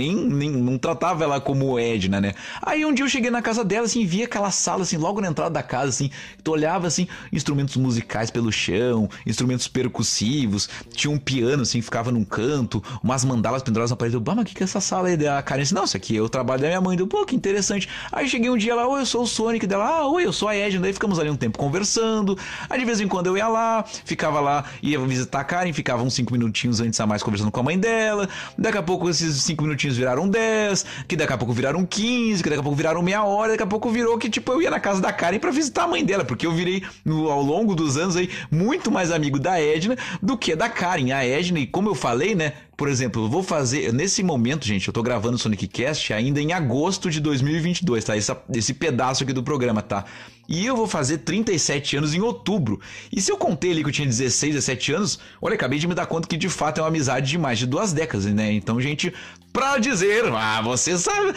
não tratava ela como Edna, né? Aí um dia eu cheguei na casa dela, assim, via aquela sala, assim, logo na entrada da casa, assim, tu olhava, assim, instrumentos musicais pelo chão, instrumentos percussivos, tinha um piano, assim, ficava num canto, umas mandalas penduradas na parede. Mas o que é essa sala aí? A Karen disse, não, isso aqui é o trabalho da minha mãe. Pô, que interessante. Aí cheguei um dia lá, oi, eu sou o Sonic dela, oi, eu sou a Edna. Daí ficamos ali um tempo conversando, aí de vez em quando eu ia lá, ficava lá, ia visitar a Karen, ficava uns 5 minutinhos antes a mais conversando com a mãe dela, daqui a pouco esses 5 minutinhos viraram 10, que daqui a pouco viraram 15, que daqui a pouco viraram meia hora, daqui a pouco virou que, tipo, eu ia na casa da Karen pra visitar a mãe dela, porque eu virei, ao longo dos anos aí, muito mais amigo da Edna do que da Karen. A Edna, e como eu falei, né, por exemplo, eu vou fazer, nesse momento, gente, eu tô gravando o Sonic Cast ainda em agosto de 2022, tá? Esse pedaço aqui do programa, tá? E eu vou fazer 37 anos em outubro. E se eu contei ali que eu tinha 16, 17 anos, olha, acabei de me dar conta que de fato é uma amizade de mais de 2 décadas, né? Então, gente, pra dizer, você sabe,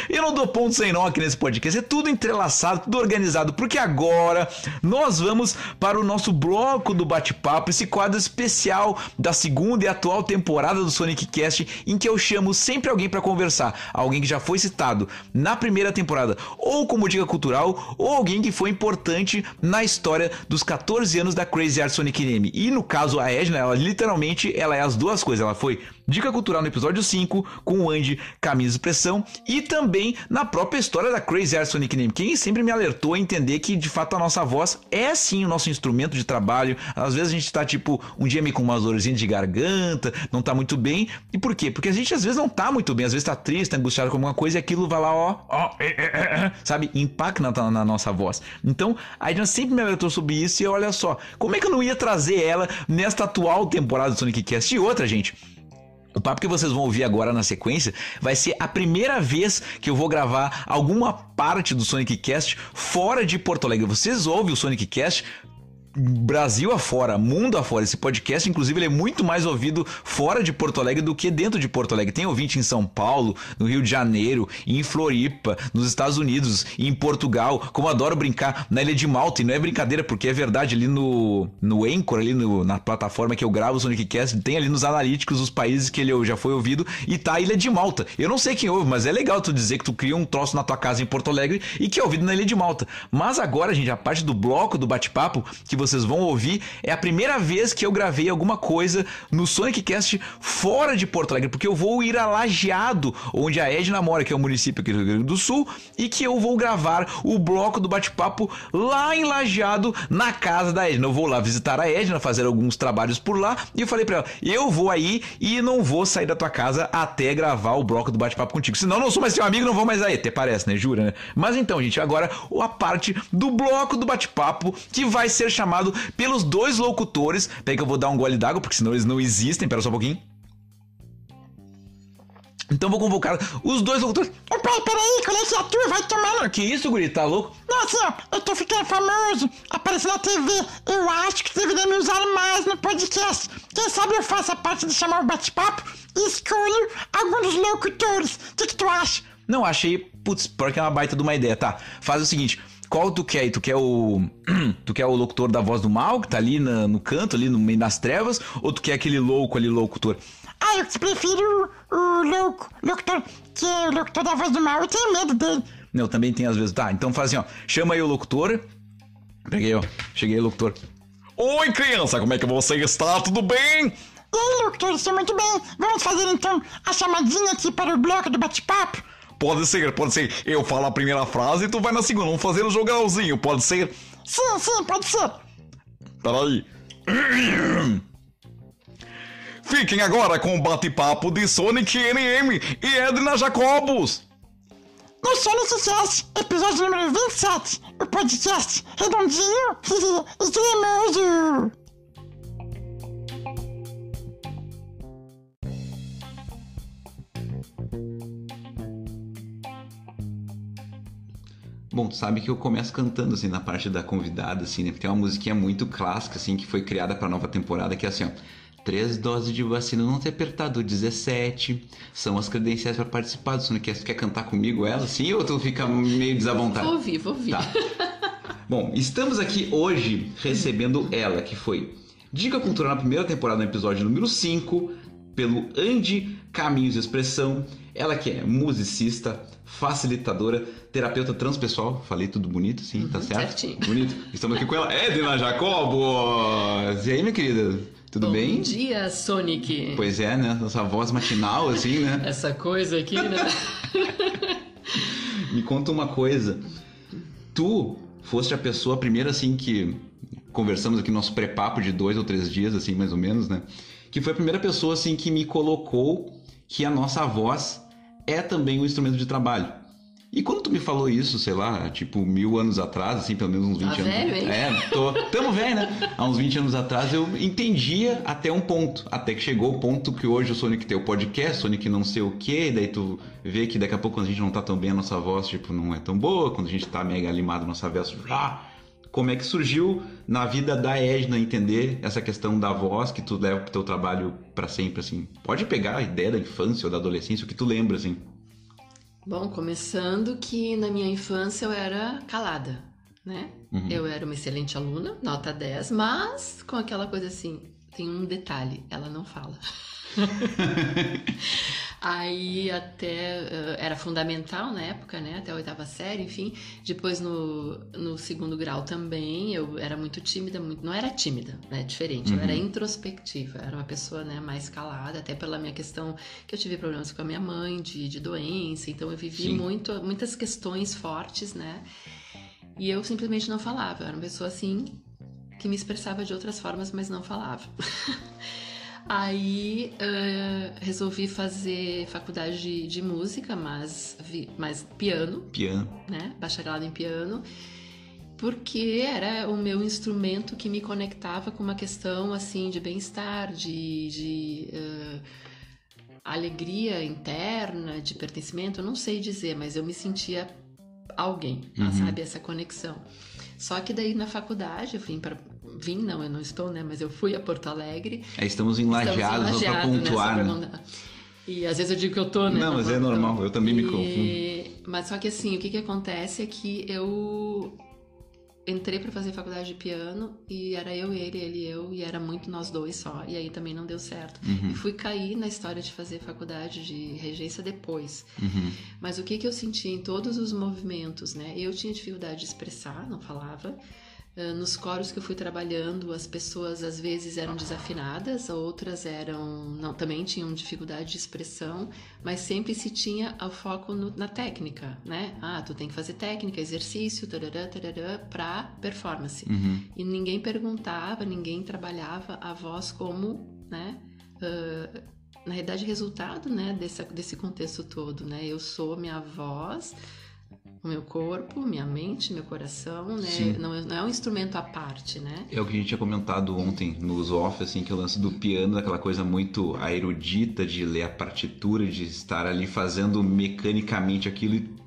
eu não dou ponto sem nó aqui nesse podcast, é tudo entrelaçado, tudo organizado, porque agora nós vamos para o nosso bloco do bate-papo, esse quadro especial da segunda e atual temporada do Sonic Cast, em que eu chamo sempre alguém pra conversar, alguém que já foi citado na primeira temporada, ou como dica cultural, ou alguém que foi importante na história dos 14 anos da Crazy Art Sonic NM. E no caso a Edna, ela literalmente ela é as duas coisas, ela foi dica cultural no episódio 5, com o Andy, caminho de expressão, e também na própria história da Crazy Art Sonic NM. Quem sempre me alertou a entender que de fato a nossa voz é sim o nosso instrumento de trabalho. Às vezes a gente tá tipo um dia meio com umas dorzinhas de garganta, não tá muito bem. E por quê? Porque a gente às vezes não tá muito bem, às vezes tá triste, tá angustiado com alguma coisa e aquilo vai lá, sabe, impacta na nossa voz. Então a Edna sempre me alertou sobre isso e olha só, como é que eu não ia trazer ela nesta atual temporada do Sonic Cast? E outra, gente, o papo que vocês vão ouvir agora na sequência vai ser a primeira vez que eu vou gravar alguma parte do Sonic Cast fora de Porto Alegre. Vocês ouvem o Sonic Cast Brasil afora, mundo afora. Esse podcast, inclusive, ele é muito mais ouvido fora de Porto Alegre do que dentro de Porto Alegre. Tem ouvinte em São Paulo, no Rio de Janeiro, em Floripa, nos Estados Unidos, em Portugal. Como eu adoro brincar, na Ilha de Malta. E não é brincadeira, porque é verdade, ali no Anchor, ali na plataforma que eu gravo o Sonic Cast, tem ali nos analíticos os países que ele já foi ouvido e tá a Ilha de Malta. Eu não sei quem ouve, mas é legal tu dizer que tu cria um troço na tua casa em Porto Alegre e que é ouvido na Ilha de Malta. Mas agora, gente, a parte do bloco do bate-papo que vocês vão ouvir é a primeira vez que eu gravei alguma coisa no Sonic Cast fora de Porto Alegre, porque eu vou ir a Lajeado, onde a Edna mora, que é um município aqui do Rio Grande do Sul, e que eu vou gravar o bloco do bate-papo lá em Lajeado, na casa da Edna. Eu vou lá visitar a Edna, fazer alguns trabalhos por lá, e eu falei pra ela, eu vou aí e não vou sair da tua casa até gravar o bloco do bate-papo contigo, senão eu não sou mais teu amigo, não vou mais aí, até parece, né, jura, né? Mas então, gente, agora a parte do bloco do bate-papo, que vai ser chamado pelos dois locutores. Peraí que eu vou dar um gole d'água, porque senão eles não existem. Pera só um pouquinho. Então vou convocar os dois locutores. Ô pai, peraí, qual é que é a tua? Vai tomar no... Que isso, guri? Tá louco? Não, assim, ó, eu tô ficando famoso, aparecendo na TV. Eu acho que deveria me usar mais no podcast. Quem sabe eu faço a parte de chamar o bate-papo e escolho algum dos locutores. O que tu acha? Não, achei... Putz, porque é uma baita de uma ideia. Tá, faz o seguinte... Qual tu quer aí? Tu quer o locutor da voz do mal, que tá ali no canto, ali no meio das trevas? Ou tu quer aquele louco ali, locutor? Ah, eu prefiro o locutor, que é o locutor da voz do mal, eu tenho medo dele. Eu também tenho às vezes. Tá, então faz assim, ó. Chama aí o locutor. Peguei, ó. Cheguei, locutor. Oi, criança, como é que você está? Tudo bem? E aí, locutor, estou muito bem. Vamos fazer então a chamadinha aqui para o bloco do bate-papo? Pode ser. Eu falo a primeira frase e tu vai na segunda. Vamos fazer um jogalzinho, pode ser? Sim, pode ser. Peraí. Fiquem agora com o bate-papo de Sonic NM e Edna Jacobus. No Sonic Cast, episódio número 27, o podcast redondinho e cremoso. Bom, tu sabe que eu começo cantando, assim, na parte da convidada, assim, né? Porque tem uma musiquinha muito clássica, assim, que foi criada pra nova temporada, que é assim, ó. 3 doses de vacina não ter apertado 17. São as credenciais pra participar do Sonicast. Tu quer cantar comigo ela, assim, ou tu fica meio desabontado? Vou ouvir. Tá. Bom, estamos aqui hoje recebendo ela, que foi Dica Cultural na primeira temporada, no episódio número 5, pelo Andy Caminhos de Expressão. Ela que é musicista, facilitadora, terapeuta transpessoal. Falei tudo bonito, sim, tá certo? Certinho. Bonito. Estamos aqui com ela, Edna Jacobus. E aí, minha querida? Tudo bem? Bom dia, Sonic. Pois é, né? Essa voz matinal, assim, né? Essa coisa aqui, né? Me conta uma coisa. Tu foste a pessoa primeira, assim, que... Conversamos aqui no nosso pré-papo de 2 ou 3 dias, assim, mais ou menos, né? Que foi a primeira pessoa, assim, que me colocou que a nossa voz é também um instrumento de trabalho. E quando tu me falou isso, sei lá, tipo 1000 anos atrás, assim, pelo menos uns 20 anos... velho, hein? Tamo velho, né? Há uns 20 anos atrás eu entendia até um ponto. Até que chegou o ponto que hoje o Sonic tem o podcast, Sonic não sei o quê, daí tu vê que daqui a pouco quando a gente não tá tão bem, a nossa voz, tipo, não é tão boa. Quando a gente tá mega animado, a nossa voz... Como é que surgiu na vida da Edna entender essa questão da voz que tu leva pro teu trabalho pra sempre, assim? Pode pegar a ideia da infância ou da adolescência, o que tu lembra, assim. Bom, começando que na minha infância eu era calada, né? Uhum. Eu era uma excelente aluna, nota 10, mas com aquela coisa assim, tem um detalhe, ela não fala. Aí até era fundamental na época, né? Até a 8ª série, enfim. Depois no 2º grau também, eu era muito tímida, não era tímida, né? Diferente, eu era introspectiva, era uma pessoa, né, mais calada, até pela minha questão que eu tive problemas com a minha mãe de doença, então eu vivi muitas questões fortes, né? E eu simplesmente não falava, eu era uma pessoa assim que me expressava de outras formas, mas não falava. Aí resolvi fazer faculdade de música, mas piano, né? Bacharelado em piano, porque era o meu instrumento que me conectava com uma questão assim de bem-estar, de alegria interna, de pertencimento. Eu não sei dizer, mas eu me sentia alguém, sabe? Essa conexão. Só que daí na faculdade eu vim para vim, não, eu não estou, né? Mas eu fui a Porto Alegre. Estamos em Lajeado, só pra pontuar, né? E às vezes eu digo que eu tô, né? Não, mas é normal, eu também me confundo. Mas só que assim, o que acontece é que eu entrei pra fazer faculdade de piano e era eu, ele e eu, e era muito nós dois só, e aí também não deu certo. E fui cair na história de fazer faculdade de regência depois. Mas o que eu senti em todos os movimentos, né? Eu tinha dificuldade de expressar, não falava. Nos coros que eu fui trabalhando, as pessoas às vezes eram desafinadas, outras também tinham dificuldade de expressão, mas sempre se tinha o foco na técnica, né? Tu tem que fazer técnica, exercício, para performance. E ninguém perguntava, ninguém trabalhava a voz como, né? Na realidade, resultado, né? Desse contexto todo, né? Eu sou minha voz, o meu corpo, minha mente, meu coração, né? Não é um instrumento à parte, né? É o que a gente tinha comentado ontem nos off, assim, que o lance do piano, aquela coisa muito erudita de ler a partitura, de estar ali fazendo mecanicamente aquilo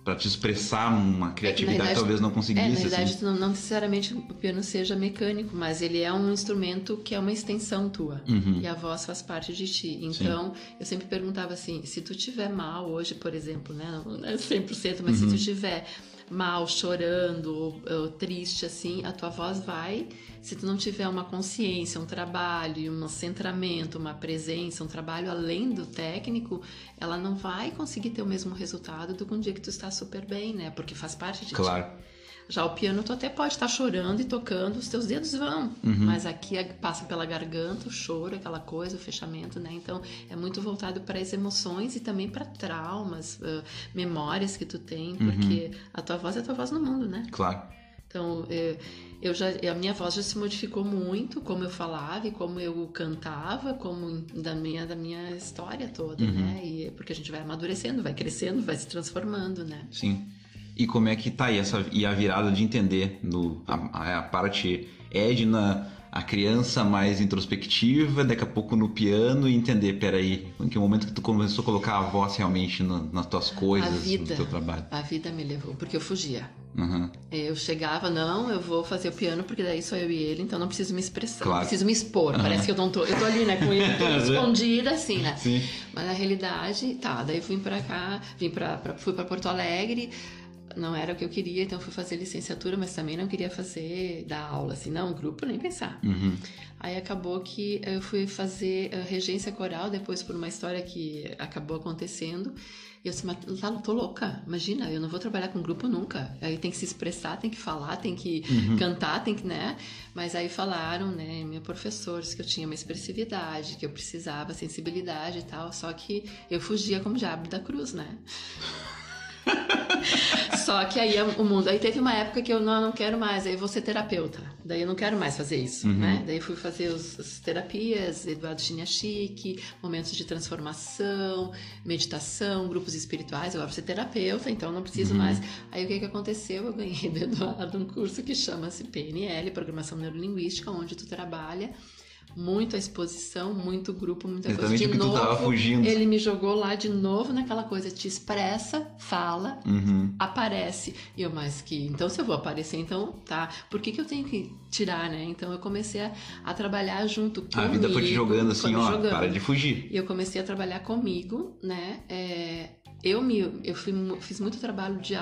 para te expressar uma criatividade verdade, talvez não conseguisse. Na verdade, assim. não necessariamente o piano seja mecânico, mas ele é um instrumento que é uma extensão tua. E a voz faz parte de ti. Então, eu sempre perguntava assim, se tu tiver mal hoje, por exemplo, né? Não é 100%, mas se tu tiver mal, chorando ou triste, assim, a tua voz vai, se tu não tiver uma consciência, um trabalho, um centramento, uma presença, um trabalho além do técnico, ela não vai conseguir ter o mesmo resultado do que um dia que tu está super bem, né? Porque faz parte de Claro. ti. Já o piano, tu até pode estar chorando e tocando, os teus dedos vão, mas aqui passa pela garganta, o choro, aquela coisa, o fechamento, né? Então, é muito voltado para as emoções e também para traumas, memórias que tu tem, porque a tua voz é a tua voz no mundo, né? Claro. Então, a minha voz já se modificou muito, como eu falava e como eu cantava, como da minha história toda, né? E porque a gente vai amadurecendo, vai crescendo, vai se transformando, né? Sim. E como é que tá aí e a virada de entender a parte Edna, a criança mais introspectiva, daqui a pouco no piano e entender, peraí, em que momento que tu começou a colocar a voz realmente nas tuas coisas, no teu trabalho? A vida me levou, porque eu fugia. Eu chegava, não, eu vou fazer o piano porque daí sou eu e ele, então não preciso me expressar, não preciso me expor, parece que eu tô ali, né, com ele toda escondida, assim, né? Sim. Mas na realidade, daí eu vim pra cá, fui pra Porto Alegre. Não era o que eu queria, então fui fazer licenciatura, mas também não queria dar aula, assim, não, grupo, nem pensar. Aí acabou que eu fui fazer regência coral, depois por uma história que acabou acontecendo, e eu disse, mas tô louca, imagina, eu não vou trabalhar com grupo nunca, aí tem que se expressar, tem que falar, tem que cantar, tem que, né, mas aí falaram, né, meus professores, que eu tinha uma expressividade, que eu precisava, sensibilidade e tal, só que eu fugia como diabo da cruz, né. Só que aí o mundo... Aí teve uma época que eu não quero mais, aí eu vou ser terapeuta. Daí eu não quero mais fazer isso, né? Daí fui fazer as terapias, Eduardo Chiniachik, momentos de transformação, meditação, grupos espirituais. Agora vou ser terapeuta, então não preciso mais. Aí o que aconteceu? Eu ganhei do Eduardo um curso que chama-se PNL, Programação Neurolinguística, onde tu trabalha muito a exposição, muito grupo, muita coisa. De novo, tu tava fugindo. Ele me jogou lá de novo naquela coisa, te expressa, fala, aparece. E eu, então se eu vou aparecer, então tá. Por que eu tenho que tirar, né? Então eu comecei a trabalhar junto comigo. A vida foi te jogando assim, para de fugir. E eu comecei a trabalhar comigo, né? Eu fiz muito trabalho de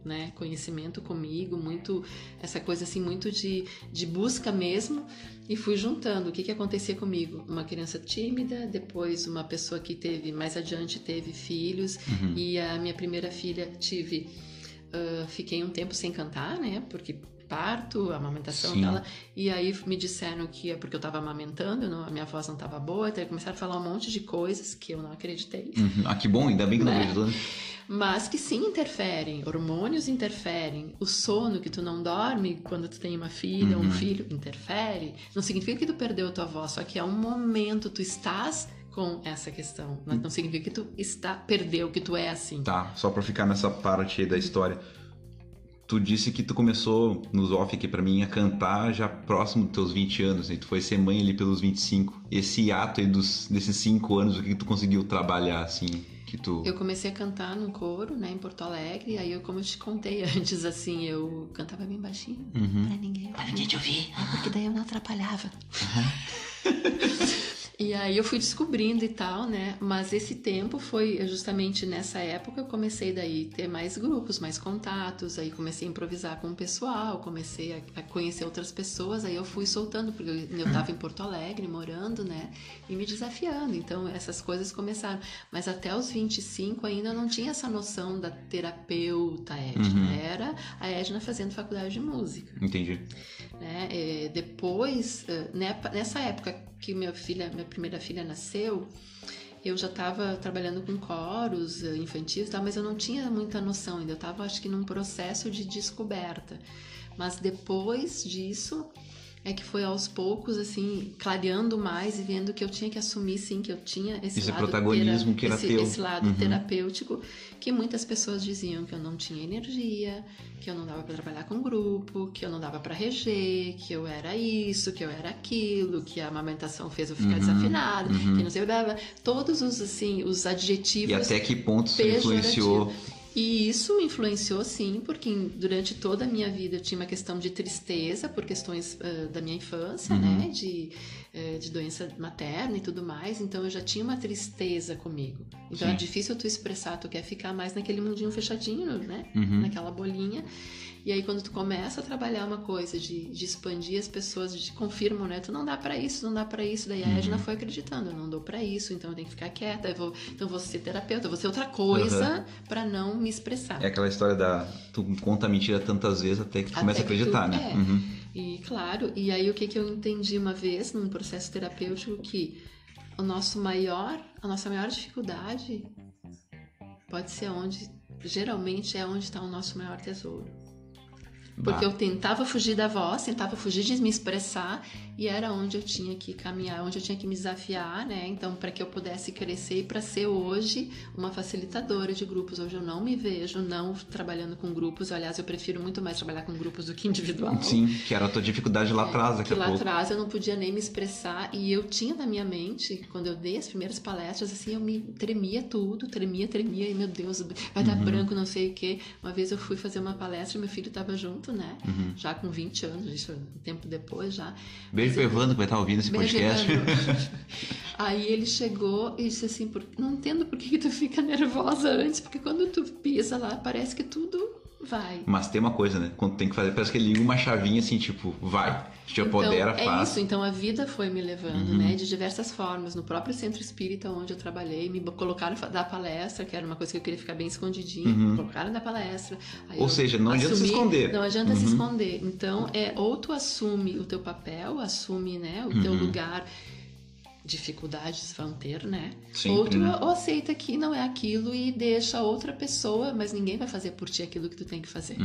né, conhecimento comigo, muito essa coisa assim, muito de busca mesmo, e fui juntando o que acontecia comigo. Uma criança tímida, depois uma pessoa que mais adiante teve filhos, e a minha primeira filha fiquei um tempo sem cantar, né, porque parto, amamentação dela, e aí me disseram que é porque eu tava amamentando, a minha voz não tava boa, então começaram a falar um monte de coisas que eu não acreditei. Que bom, ainda bem que não acreditou, né? Mas que sim interferem, hormônios interferem, o sono que tu não dorme quando tu tem uma filha ou um filho interfere, não significa que tu perdeu a tua voz, só que é um momento, tu estás com essa questão, não significa que tu perdeu, que tu é assim. Tá, só pra ficar nessa parte aí da história. Tu disse que tu começou nos off aqui pra mim a cantar já próximo dos teus 20 anos, né? Tu foi ser mãe ali pelos 25. Esse ato aí desses 5 anos, o que tu conseguiu trabalhar, assim? que tu... Eu comecei a cantar num coro, né, em Porto Alegre. Aí, como eu te contei antes, assim, eu cantava bem baixinho. Pra ninguém te ouvir. Porque daí eu não atrapalhava. E aí eu fui descobrindo e tal, né? Mas esse tempo foi justamente nessa época eu comecei daí a ter mais grupos, mais contatos. Aí comecei a improvisar com o pessoal, comecei a conhecer outras pessoas. Aí eu fui soltando, porque eu tava em Porto Alegre morando, né? E me desafiando. Então essas coisas começaram. Mas até os 25 ainda eu não tinha essa noção da terapeuta Edna. Era a Edna fazendo faculdade de música. Entendi. Né? Depois, nessa época que minha primeira filha nasceu, eu já estava trabalhando com coros infantis, tá? Mas eu não tinha muita noção ainda. Eu estava, acho que, num processo de descoberta. Mas depois disso é que foi aos poucos, assim, clareando mais e vendo que eu tinha que assumir, sim, que eu tinha esse lado protagonismo que era teu. Esse lado terapêutico, que muitas pessoas diziam que eu não tinha energia, que eu não dava para trabalhar com grupo, que eu não dava para reger, que eu era isso, que eu era aquilo, que a amamentação fez eu ficar desafinada, que não sei o que dava. Todos os adjetivos. E até que ponto isso influenciou? E isso influenciou, sim, porque durante toda a minha vida eu tinha uma questão de tristeza por questões da minha infância, né? De doença materna e tudo mais. Então eu já tinha uma tristeza comigo. Então é difícil tu expressar, tu quer ficar mais naquele mundinho fechadinho, né? Naquela bolinha. E aí quando tu começa a trabalhar uma coisa de expandir, as pessoas te confirmam, né? Tu não dá pra isso, não dá pra isso. Daí a Edna foi acreditando, eu não dou pra isso, então eu tenho que ficar quieta. Então vou ser terapeuta, vou ser outra coisa pra não me expressar. É aquela história tu conta a mentira tantas vezes até que tu começa a acreditar, né? E claro, e aí o que eu entendi uma vez num processo terapêutico, que a nossa maior dificuldade pode ser geralmente é onde está o nosso maior tesouro. Porque eu tentava fugir da voz, tentava fugir de me expressar, e era onde eu tinha que caminhar, onde eu tinha que me desafiar, né? Então, para que eu pudesse crescer e para ser hoje uma facilitadora de grupos. Hoje eu não me vejo não trabalhando com grupos. Aliás, eu prefiro muito mais trabalhar com grupos do que individual. Sim, que era a tua dificuldade lá atrás, daqui a pouco. Lá atrás eu não podia nem me expressar, e eu tinha na minha mente, quando eu dei as primeiras palestras, assim, eu me tremia tudo, tremia, e meu Deus, vai dar branco, não sei o quê. Uma vez eu fui fazer uma palestra, meu filho estava junto, né? Já com 20 anos, isso um tempo depois já. Beijo pro Evandro que vai estar ouvindo esse podcast. Aí ele chegou e disse assim, não entendo por que tu fica nervosa antes, porque quando tu pisa lá, parece que tudo vai. Mas tem uma coisa, né? Quando tem que fazer, parece que ele liga uma chavinha assim, tipo, vai, te apodera, faz. É isso, então a vida foi me levando, né? De diversas formas. No próprio centro espírita onde eu trabalhei, me colocaram dar palestra, que era uma coisa que eu queria ficar bem escondidinho, colocaram dar palestra. Aí ou seja, não adianta se esconder. Não adianta se esconder. Então, ou tu assume o teu papel, assume, né, o teu lugar. Dificuldades vão ter, né? Sempre, ou aceita que não é aquilo e deixa outra pessoa, mas ninguém vai fazer por ti aquilo que tu tem que fazer.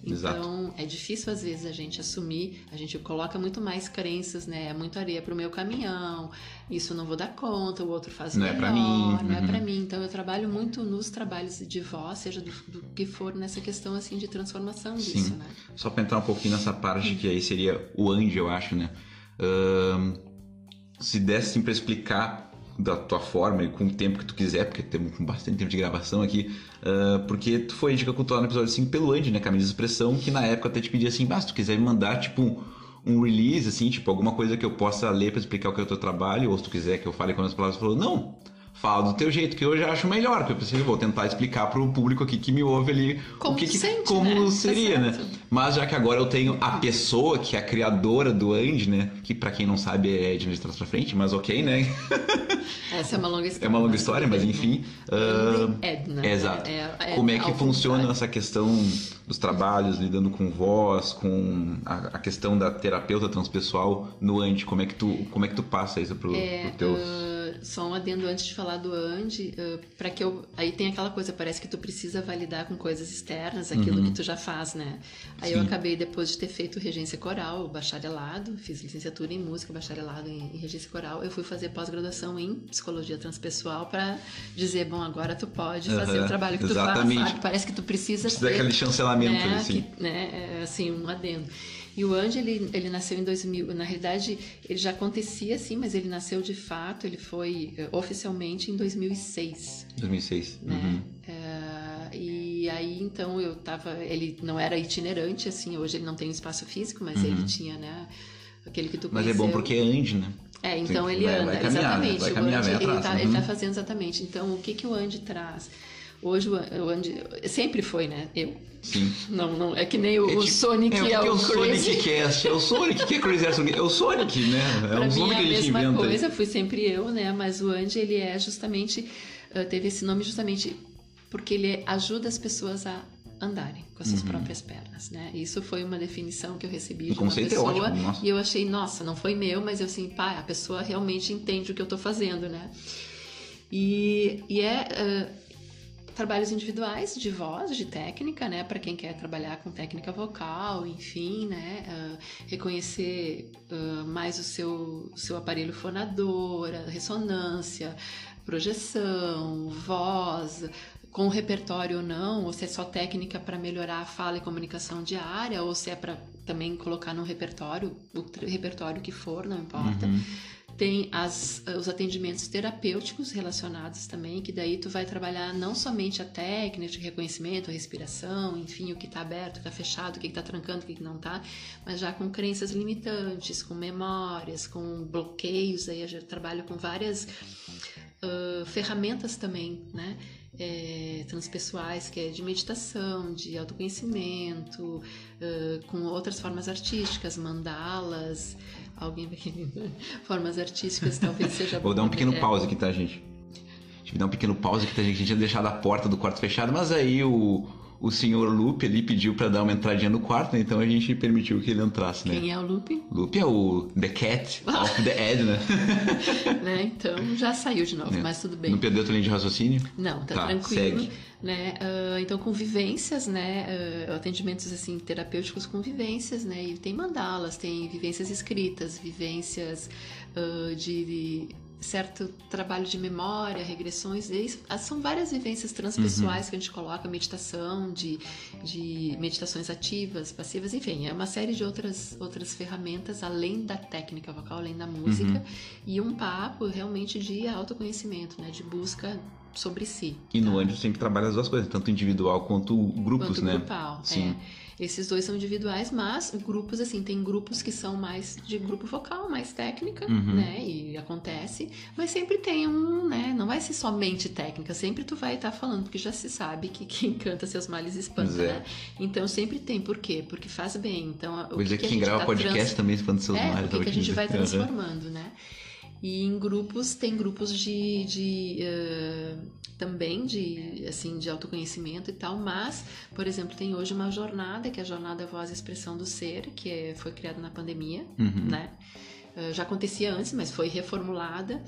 Então, exato. É difícil às vezes a gente assumir, a gente coloca muito mais crenças, né? É muito areia pro meu caminhão, isso eu não vou dar conta, o outro faz não melhor, é pra mim. Não é pra mim. Então eu trabalho muito nos trabalhos de voz, seja do que for, nessa questão assim de transformação disso, né? Só pra entrar um pouquinho nessa parte que aí seria o Andy, eu acho, né? Se desse assim, pra explicar da tua forma e com o tempo que tu quiser, porque temos bastante tempo de gravação aqui, porque tu foi Indica Cultural no episódio 5 pelo Andy, né, Camisa de Expressão, que na época até te pedia assim, se tu quiser me mandar tipo um release, assim, tipo alguma coisa que eu possa ler pra explicar o que é o teu trabalho, ou se tu quiser que eu fale com as palavras, falou, não, fala do teu jeito, que eu já acho melhor, porque eu preciso, vou tentar explicar pro público aqui que me ouve ali como o que sente, como né? seria, Tá, né? Mas já que agora eu tenho a pessoa que é a criadora do Andy, né? Que pra quem não sabe é Edna de trás pra frente, mas ok, né? Essa é uma longa história. É uma longa história, mas enfim. Edna. Exato. Como é que funciona essa questão dos trabalhos, lidando com voz, com a questão da terapeuta transpessoal no Andy? Como é que tu passa isso pro teus... Só um adendo antes de falar do Andy, para que aí tem aquela coisa, parece que tu precisa validar com coisas externas aquilo que tu já faz, né? Aí eu acabei, depois de ter feito regência coral, bacharelado, fiz licenciatura em música, bacharelado em regência coral, eu fui fazer pós-graduação em psicologia transpessoal para dizer, bom, agora tu pode fazer o trabalho que tu faz, sabe? Parece que tu precisa ter aquele chancelamento, né, assim. assim, um adendo. E o Andy, ele nasceu em 2000. Na realidade, ele já acontecia assim, mas ele nasceu de fato, ele foi oficialmente em 2006. 2006. Né? E aí, então, ele não era itinerante, assim, hoje ele não tem um espaço físico, mas ele tinha, né, aquele que tu conheceu. Mas é bom porque é Andy, né? Então Sim, ele anda, vai caminhar, exatamente. vai caminhar, Ele tá fazendo exatamente. Então, o que o Andy traz? Hoje o Andy sempre foi, né? Sim. Não, é que nem o Sonic é o Crazy. Sonic Cast, é o Sonic que é Crazy Sonic, é o Sonic, né? É pra o mim Sonic é que a a gente mesma inventa. coisa, fui sempre eu, né? Mas o Andy, ele é justamente, teve esse nome justamente porque ele ajuda as pessoas a andarem com as suas próprias pernas, né? Isso foi uma definição que eu recebi de uma pessoa, é ótimo, nossa. e eu achei, nossa, não foi meu, mas eu assim, pá, a pessoa realmente entende o que eu tô fazendo, né? E trabalhos individuais de voz, de técnica, né? Para quem quer trabalhar com técnica vocal, enfim, né? Reconhecer mais o seu aparelho fonador, a ressonância, projeção, voz, com repertório ou não, ou se é só técnica para melhorar a fala e comunicação diária, ou se é para também colocar no repertório, o repertório que for, não importa. Tem os atendimentos terapêuticos relacionados também, que daí tu vai trabalhar não somente a técnica de reconhecimento, a respiração, enfim, o que está aberto, o que está fechado, o que está trancando, o que não está, mas já com crenças limitantes, com memórias, com bloqueios, aí eu já trabalho com várias ferramentas também, né? Transpessoais, que é de meditação, de autoconhecimento, com outras formas artísticas, mandalas, formas artísticas talvez seja bom. Vou dar um pequeno pause aqui, tá, gente? Tive que dar um pequeno pause aqui, tá, gente? A gente tinha deixado a porta do quarto fechada, mas aí o senhor Lupe ali pediu pra dar uma entradinha no quarto, né? Então a gente permitiu que ele entrasse, né? Quem é o Lupe? Lupe é o The Cat of the Edna. Né? Então já saiu de novo, mas tudo bem. Não perdeu a tua linha de raciocínio? Não, tá tranquilo. Segue. Né? Então com vivências, né? Atendimentos assim terapêuticos com vivências, né? E tem mandalas, tem vivências escritas, vivências de certo trabalho de memória, regressões, são várias vivências transpessoais que a gente coloca, meditação, de meditações ativas, passivas, enfim, é uma série de outras ferramentas além da técnica vocal, além da música, e um papo realmente de autoconhecimento, né, de busca sobre si. E no Andy sempre trabalha as duas coisas, tanto individual quanto grupos, né? Grupal, sim. Esses dois são individuais, mas grupos, assim, tem grupos que são mais de grupo vocal, mais técnica, né, e acontece, mas sempre tem né, não vai ser somente técnica, sempre tu vai estar falando, porque já se sabe que quem canta seus males espanta, né, então sempre tem, por quê? Porque faz bem, então... Pois é, quem grava podcast também espanta seus males. O que a gente vai transformando, né. E em grupos, tem grupos também de autoconhecimento e tal, mas, por exemplo, tem hoje uma jornada, que é a Jornada Voz e Expressão do Ser, que foi criada na pandemia, né? Já acontecia antes, mas foi reformulada,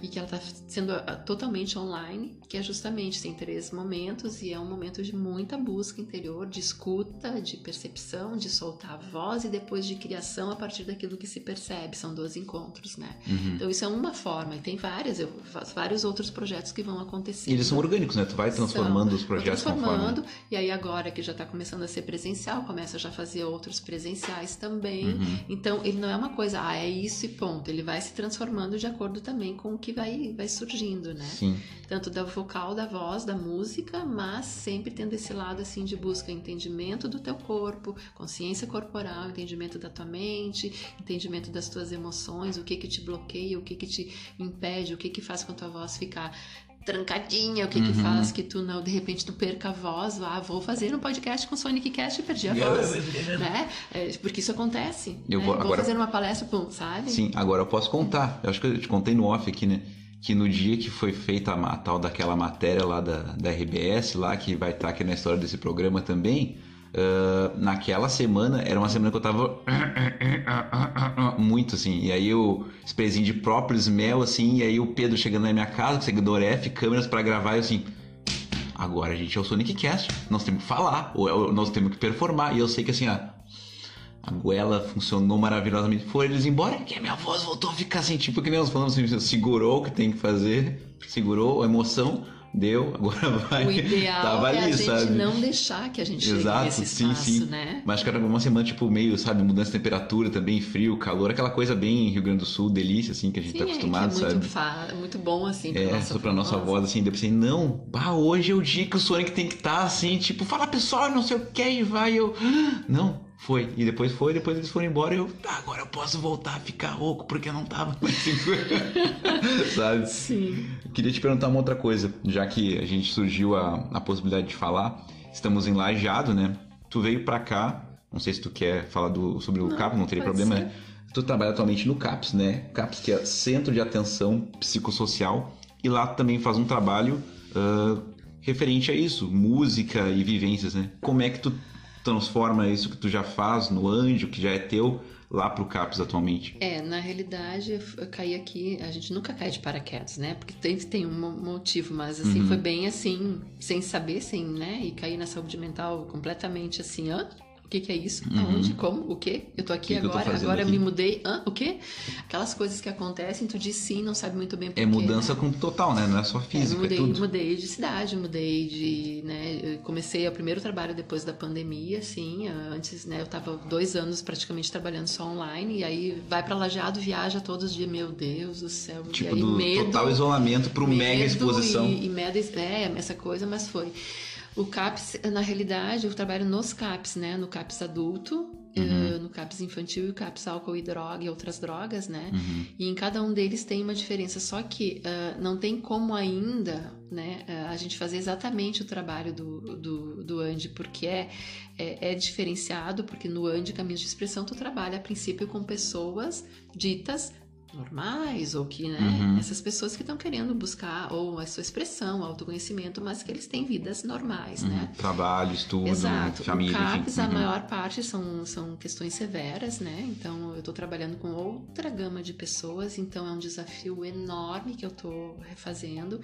e que ela está sendo totalmente online, que é justamente, tem 3 momentos, e é um momento de muita busca interior, de escuta, de percepção, de soltar a voz e depois de criação a partir daquilo que se percebe. São 12 encontros, né? Então isso é uma forma, e tem vários outros projetos que vão acontecer. E eles são orgânicos, né? Tu vai transformando os projetos conforme... E aí agora que já está começando a ser presencial, começa já a fazer outros presenciais também. Então ele não é uma coisa, é isso e ponto. Ele vai se transformando de acordo também com o que vai surgindo, né? Sim. Tanto da vocal, da voz, da música, mas sempre tendo esse lado assim de busca, entendimento do teu corpo, consciência corporal, entendimento da tua mente, entendimento das tuas emoções, o que te bloqueia, o que te impede, o que faz com a tua voz ficar trancadinha, o que faz que tu não, de repente tu perca a voz, vou fazer um podcast com Sonic Cast e perdi a voz, né? Porque isso acontece. Vou fazer uma palestra, sabe? Sim, agora eu posso contar. Eu acho que eu te contei no off aqui, né? Que no dia que foi feita a tal daquela matéria lá da RBS, lá que vai estar aqui na história desse programa também, naquela semana, era uma semana que eu tava muito assim, e aí eu sprayzinho de própolis, mel assim, e aí o Pedro chegando na minha casa, seguidor F, câmeras pra gravar, e eu assim, agora a gente é o Sonic Cast, nós temos que falar, nós temos que performar, e eu sei que assim, a goela funcionou maravilhosamente. Foram eles embora, que a minha voz voltou a ficar assim, tipo que nem nós falamos assim, segurou o que tem que fazer, segurou a emoção, deu, agora vai. O ideal Tava é ali, a gente sabe? não deixar que a gente chegue nesse espaço, né? Mas que era uma semana, tipo, meio, sabe, mudança de temperatura também, frio, calor, aquela coisa bem Rio Grande do Sul, delícia, assim, que a gente tá acostumado, que é muito sabe? muito bom, assim, pra nossa voz, assim, depois assim, não, hoje é o dia que o Sonic tem que estar, assim, tipo, fala pessoal, não sei o que, e vai, não, foi, e depois eles foram embora, e agora eu posso voltar a ficar rouco, porque eu não tava mais seguro, sabe? Sim. Queria te perguntar uma outra coisa, já que a gente surgiu a possibilidade de falar, estamos em Lajeado, né? Tu veio pra cá, não sei se tu quer falar sobre o CAPS, não teria problema, né? Tu trabalha atualmente no CAPS, né? CAPS, que é Centro de Atenção Psicossocial, e lá tu também faz um trabalho referente a isso, música e vivências, né? Como é que tu transforma isso que tu já faz no Anjo, que já é teu, lá pro CAPS atualmente? Na realidade, eu caí aqui, a gente nunca cai de paraquedas, né? Porque tem um motivo, mas assim, foi bem assim, sem saber, né? E caí na saúde mental completamente assim, o que é isso? Aonde? Como? O quê? Eu tô aqui agora me mudei. O quê? Aquelas coisas que acontecem, tu diz sim, não sabe muito bem por quê. É mudança total, né? Não é só física, é tudo. Mudei de cidade, né? Eu comecei o primeiro trabalho depois da pandemia, assim. Antes, né, eu tava 2 anos praticamente trabalhando só online, e aí vai pra Lajeado, viaja todos os dias, meu Deus do céu. Tipo, e aí, do total isolamento pro mega exposição. E essa coisa, mas foi. O CAPS, na realidade, eu trabalho nos CAPS, né? No CAPS adulto, no CAPS infantil e o CAPS álcool e droga e outras drogas, né? E em cada um deles tem uma diferença. Só que não tem como ainda, né? A gente fazer exatamente o trabalho do AND, porque é diferenciado, porque no AND, Caminhos de Expressão, tu trabalha a princípio com pessoas ditas normais, ou que, né, essas pessoas que estão querendo buscar ou a sua expressão, autoconhecimento, mas que eles têm vidas normais, né? Trabalho, estudo, Exato. família. O CAPS, enfim. a maior parte são questões severas, né? Então, eu tô trabalhando com outra gama de pessoas, então é um desafio enorme que eu tô refazendo.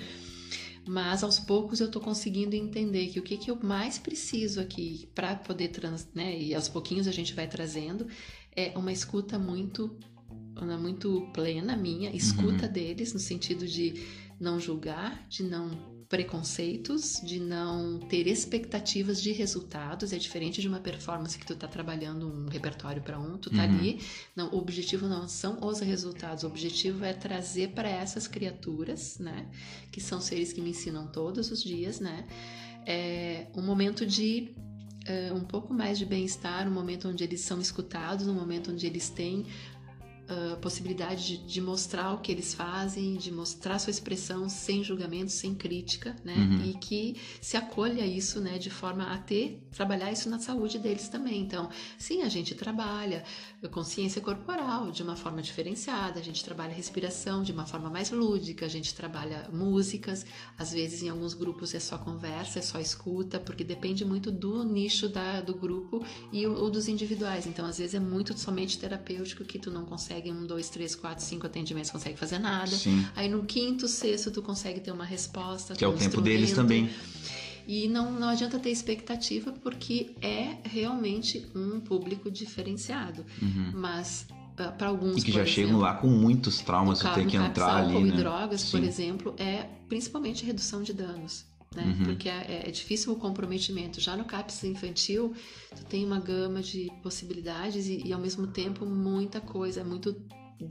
Mas aos poucos eu tô conseguindo entender que o que eu mais preciso aqui para poder né? E aos pouquinhos a gente vai trazendo é uma escuta muito plena minha, escuta deles no sentido de não julgar, de não preconceitos, de não ter expectativas de resultados. É diferente de uma performance que tu tá trabalhando um repertório para tu tá ali, não, o objetivo não são os resultados, o objetivo é trazer para essas criaturas, né, que são seres que me ensinam todos os dias, né, um momento de um pouco mais de bem-estar, um momento onde eles são escutados, um momento onde eles têm possibilidade de mostrar o que eles fazem, de mostrar sua expressão sem julgamento, sem crítica, né? E que se acolha isso, né? De forma a trabalhar isso na saúde deles também. Então, sim, a gente trabalha consciência corporal de uma forma diferenciada, a gente trabalha respiração de uma forma mais lúdica, a gente trabalha músicas, às vezes em alguns grupos é só conversa, é só escuta, porque depende muito do nicho do grupo e ou dos individuais. Então, às vezes é muito somente terapêutico que tu não consegue 1, 2, 3, 4, 5 atendimentos, consegue fazer nada. Sim. Aí no 5º, 6º tu consegue ter uma resposta. Que é o tempo deles também. E não adianta ter expectativa, porque é realmente um público diferenciado. Mas para alguns, e que já chegam lá com muitos traumas, tu tem que entrar ali, álcool né? e drogas, Sim. por exemplo, é principalmente redução de danos. Né? Porque é difícil o comprometimento. Já no CAPS infantil, tu tem uma gama de possibilidades e ao mesmo tempo muita coisa, é muito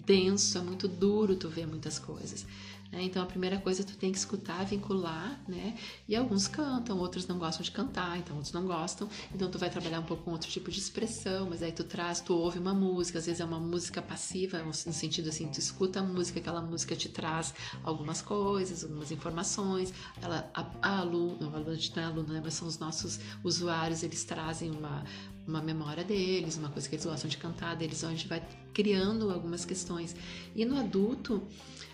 denso, é muito duro tu ver muitas coisas. Né? Então a primeira coisa tu tem que escutar, vincular, né? E alguns cantam, outros não gostam de cantar, então outros não gostam, então tu vai trabalhar um pouco com outro tipo de expressão, mas aí tu ouve uma música, às vezes é uma música passiva, no sentido assim, tu escuta a música, aquela música te traz algumas coisas, algumas informações, a aluna não é aluna, né? Mas são os nossos usuários, eles trazem uma memória deles, uma coisa que eles gostam de cantar deles, onde a gente vai criando algumas questões. E no adulto,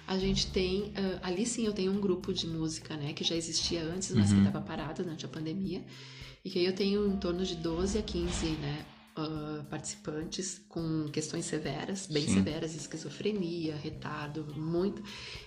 a gente tem, ali sim eu tenho um grupo de música, né, que já existia antes, mas que estava parado durante a pandemia, e que aí eu tenho em torno de 12 a 15, né, participantes com questões severas, bem severas, esquizofrenia, retardo, muito,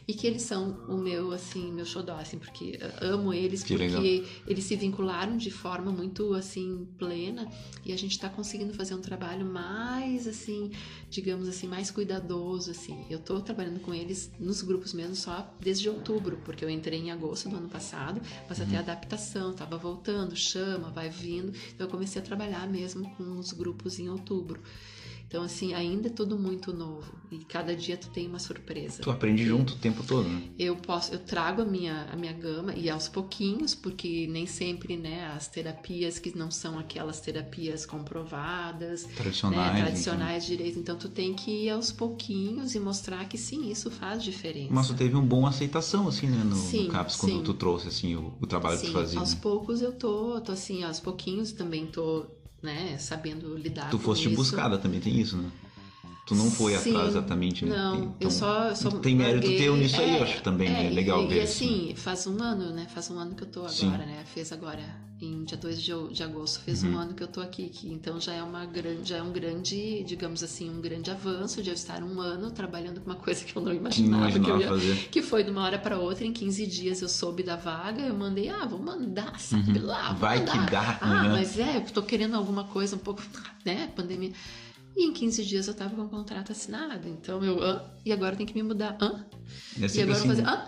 e que eles são o meu, assim, meu xodó, assim, porque amo eles, Que porque legal. eles se vincularam de forma muito, assim, plena, e a gente tá conseguindo fazer um trabalho mais, assim, digamos assim, mais cuidadoso, assim. Eu tô trabalhando com eles nos grupos mesmo só desde outubro, porque eu entrei em agosto do ano passado, mas até a adaptação, tava voltando, chama, vai vindo, então eu comecei a trabalhar mesmo com os grupos em outubro. Então, assim, ainda é tudo muito novo. E cada dia tu tem uma surpresa. Tu aprende junto o tempo todo, né? Eu trago a minha gama, e aos pouquinhos, porque nem sempre, né, as terapias que não são aquelas terapias comprovadas, Tradicionais. né, tradicionais direito. Então, tu tem que ir aos pouquinhos e mostrar que sim, isso faz diferença. Mas tu teve uma boa aceitação, assim, né, no Sim, CAPS, quando sim. tu trouxe, assim, o trabalho que tu Sim, fazia. aos Né? poucos eu tô assim, aos pouquinhos também tô, né, sabendo lidar Tu com foste isso. buscada, também tem isso, né? Tu não foi Sim, atrás exatamente, né? Não, Então, eu só tem mérito larguei. teu nisso aí, eu acho também, né? Legal e ver assim, isso. faz um ano, né? Faz um ano que eu tô agora, Sim. né? Fez agora, em dia 2 de agosto, fez Uhum. um ano que eu tô aqui, então já é um grande, digamos assim, um grande avanço de eu estar um ano trabalhando com uma coisa que eu não imaginava, que eu ia fazer. que foi de uma hora para outra, em 15 dias eu soube da vaga, eu mandei, vou mandar, sabe lá, vou Vai mandar. que dá, Ah, né? mas eu tô querendo alguma coisa um pouco, né, pandemia. E em 15 dias eu tava com o contrato assinado, então e agora tem que me mudar, É e sempre agora assim, fazer, né?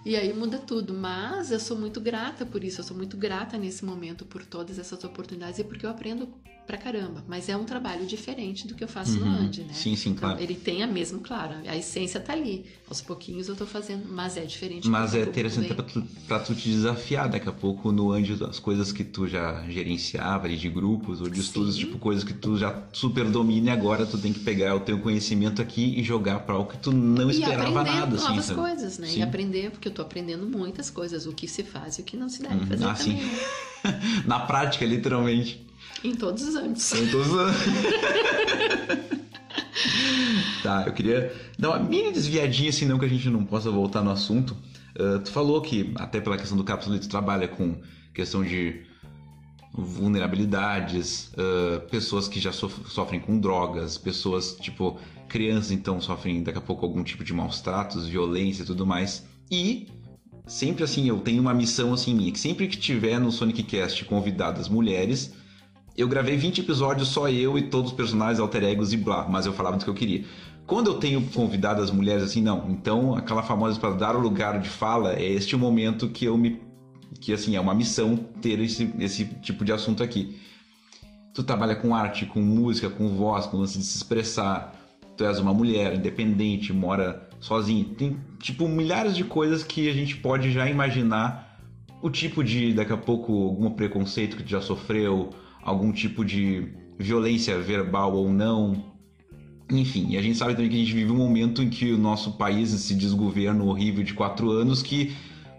e aí muda tudo, mas eu sou muito grata por isso, eu sou muito grata nesse momento por todas essas oportunidades e porque eu aprendo pra caramba, mas é um trabalho diferente do que eu faço no Andi, né? Sim, sim, Então, claro. ele tem a mesma, claro, a essência tá ali, aos pouquinhos eu tô fazendo, mas é diferente. Mas porque é o público interessante vem. pra tu te desafiar daqui a pouco no Andi, as coisas que tu já gerenciava ali de grupos ou de estudos, Sim. tipo coisas que tu já super domina e agora tu tem que pegar o teu conhecimento aqui e jogar pra algo que tu não E esperava aprender nada, assim, novas sabe? coisas, né? Sim. E aprender, porque eu tô aprendendo muitas coisas, o que se faz e o que não se deve fazer sim. também, né? Na prática, literalmente. Em todos os âmbitos. Eu tô zoando. Tá, eu queria dar uma mini desviadinha, assim, não que a gente não possa voltar no assunto. Tu falou que, até pela questão do Cápsula, tu trabalha com questão de vulnerabilidades, pessoas que já sofrem com drogas, pessoas, tipo, crianças, então, sofrem daqui a pouco algum tipo de maus tratos, violência e tudo mais. E sempre, assim, eu tenho uma missão, assim, minha, que sempre que tiver no Sonic Cast convidadas mulheres, eu gravei 20 episódios só eu e todos os personagens, alter egos e blá, mas eu falava do que eu queria. Quando eu tenho convidadas mulheres assim, não. Então, aquela famosa para dar o lugar de fala, é este o momento que que assim, é uma missão ter esse tipo de assunto aqui. Tu trabalha com arte, com música, com voz, com lance de se expressar. Tu és uma mulher independente, mora sozinha. Tem, tipo, milhares de coisas que a gente pode já imaginar o tipo de, daqui a pouco, algum preconceito que tu já sofreu, algum tipo de violência verbal ou não. Enfim, e a gente sabe também que a gente vive um momento em que o nosso país, esse desgoverno horrível de 4 anos, que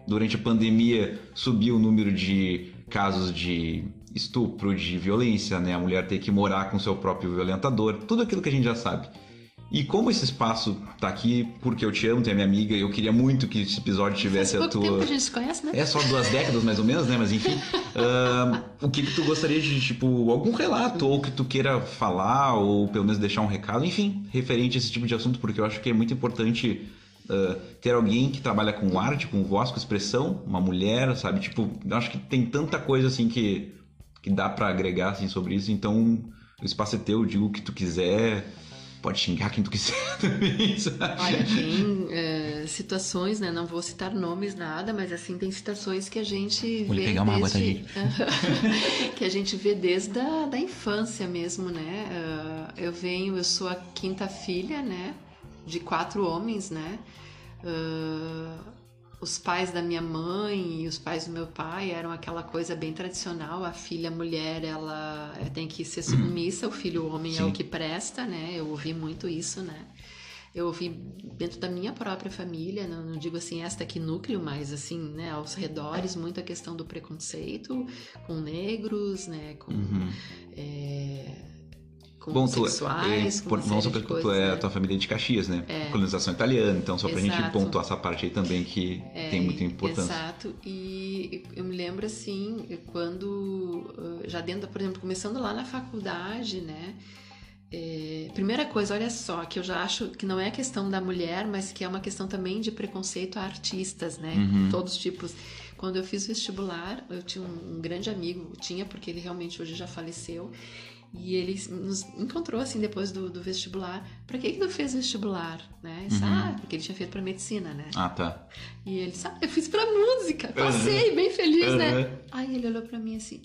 durante a pandemia subiu o número de casos de estupro, de violência, né? A mulher ter que morar com seu próprio violentador, tudo aquilo que a gente já sabe. E como esse espaço tá aqui, porque eu te amo, tu é minha amiga, eu queria muito que esse episódio tivesse Faz a pouco tua... tempo que a gente se conhece, né? É só 2 décadas, mais ou menos, né? Mas enfim, o que tu gostaria de, tipo, algum relato, ou que tu queira falar, ou pelo menos deixar um recado, enfim, referente a esse tipo de assunto, porque eu acho que é muito importante ter alguém que trabalha com arte, com voz, com expressão, uma mulher, sabe? Tipo, eu acho que tem tanta coisa, assim, que dá pra agregar, assim, sobre isso. Então, o espaço é teu, digo o que tu quiser... Pode xingar quem tu quiser também, sabe? Olha, tem situações, né? Não vou citar nomes, nada, mas assim, tem situações que a gente Vou lhe vê pegar uma água, tá, desde... gente? que a gente vê desde da infância mesmo, né? Eu sou a 5ª filha, né? De 4 homens, né? Os pais da minha mãe e os pais do meu pai eram aquela coisa bem tradicional. A filha mulher, ela tem que ser submissa, o filho homem é o que presta, né? Eu ouvi muito isso, né? Eu ouvi dentro da minha própria família, não digo assim, esta aqui núcleo, mas assim, né, aos redores, muito a questão do preconceito com negros, né? Com Bom, sexuais, com uma não só série de porque tu coisas, é né? a tua família de Caxias, né? Colonização italiana, então só pra gente Exato. pontuar essa parte aí também que tem muita importância. Exato, e eu me lembro assim, quando já dentro, por exemplo, começando lá na faculdade, né? Primeira coisa, olha só, que eu já acho que não é questão da mulher, mas que é uma questão também de preconceito a artistas, né? Todos os tipos. Quando eu fiz vestibular, eu tinha um grande amigo, porque ele realmente hoje já faleceu, e ele nos encontrou assim depois do vestibular. Pra que tu fez vestibular? Né? Disse, porque ele tinha feito pra medicina, né? Ah, tá. E ele disse, eu fiz pra música, passei, bem feliz, né? Aí ele olhou pra mim assim,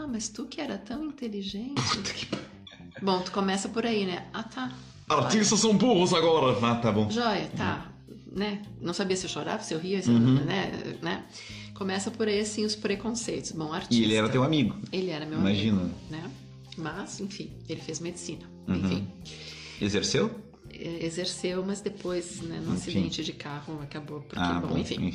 mas tu que era tão inteligente. Bom, tu começa por aí, né? Ah, tá. Artistas são burros agora. Ah, tá bom. Joia, tá. Né? Não sabia se eu chorava, se eu ria, se eu, né? Começa por aí, assim, os preconceitos. Bom, artista. E ele era teu amigo. Ele era meu Imagina. amigo, né? Mas, enfim, ele fez medicina. Enfim. Exerceu? Exerceu, mas depois, né, num acidente de carro, acabou. Porque, bom, enfim.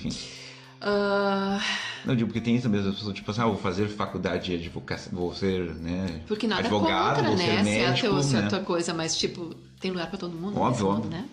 Não, digo, porque tem isso mesmo, as pessoas tipo assim, vou fazer faculdade de advocacia, vou ser, né, porque nada advogado, contra, vou né, ser médico, se é a tua coisa, mas tipo, tem lugar pra todo mundo. Óbvio. Né?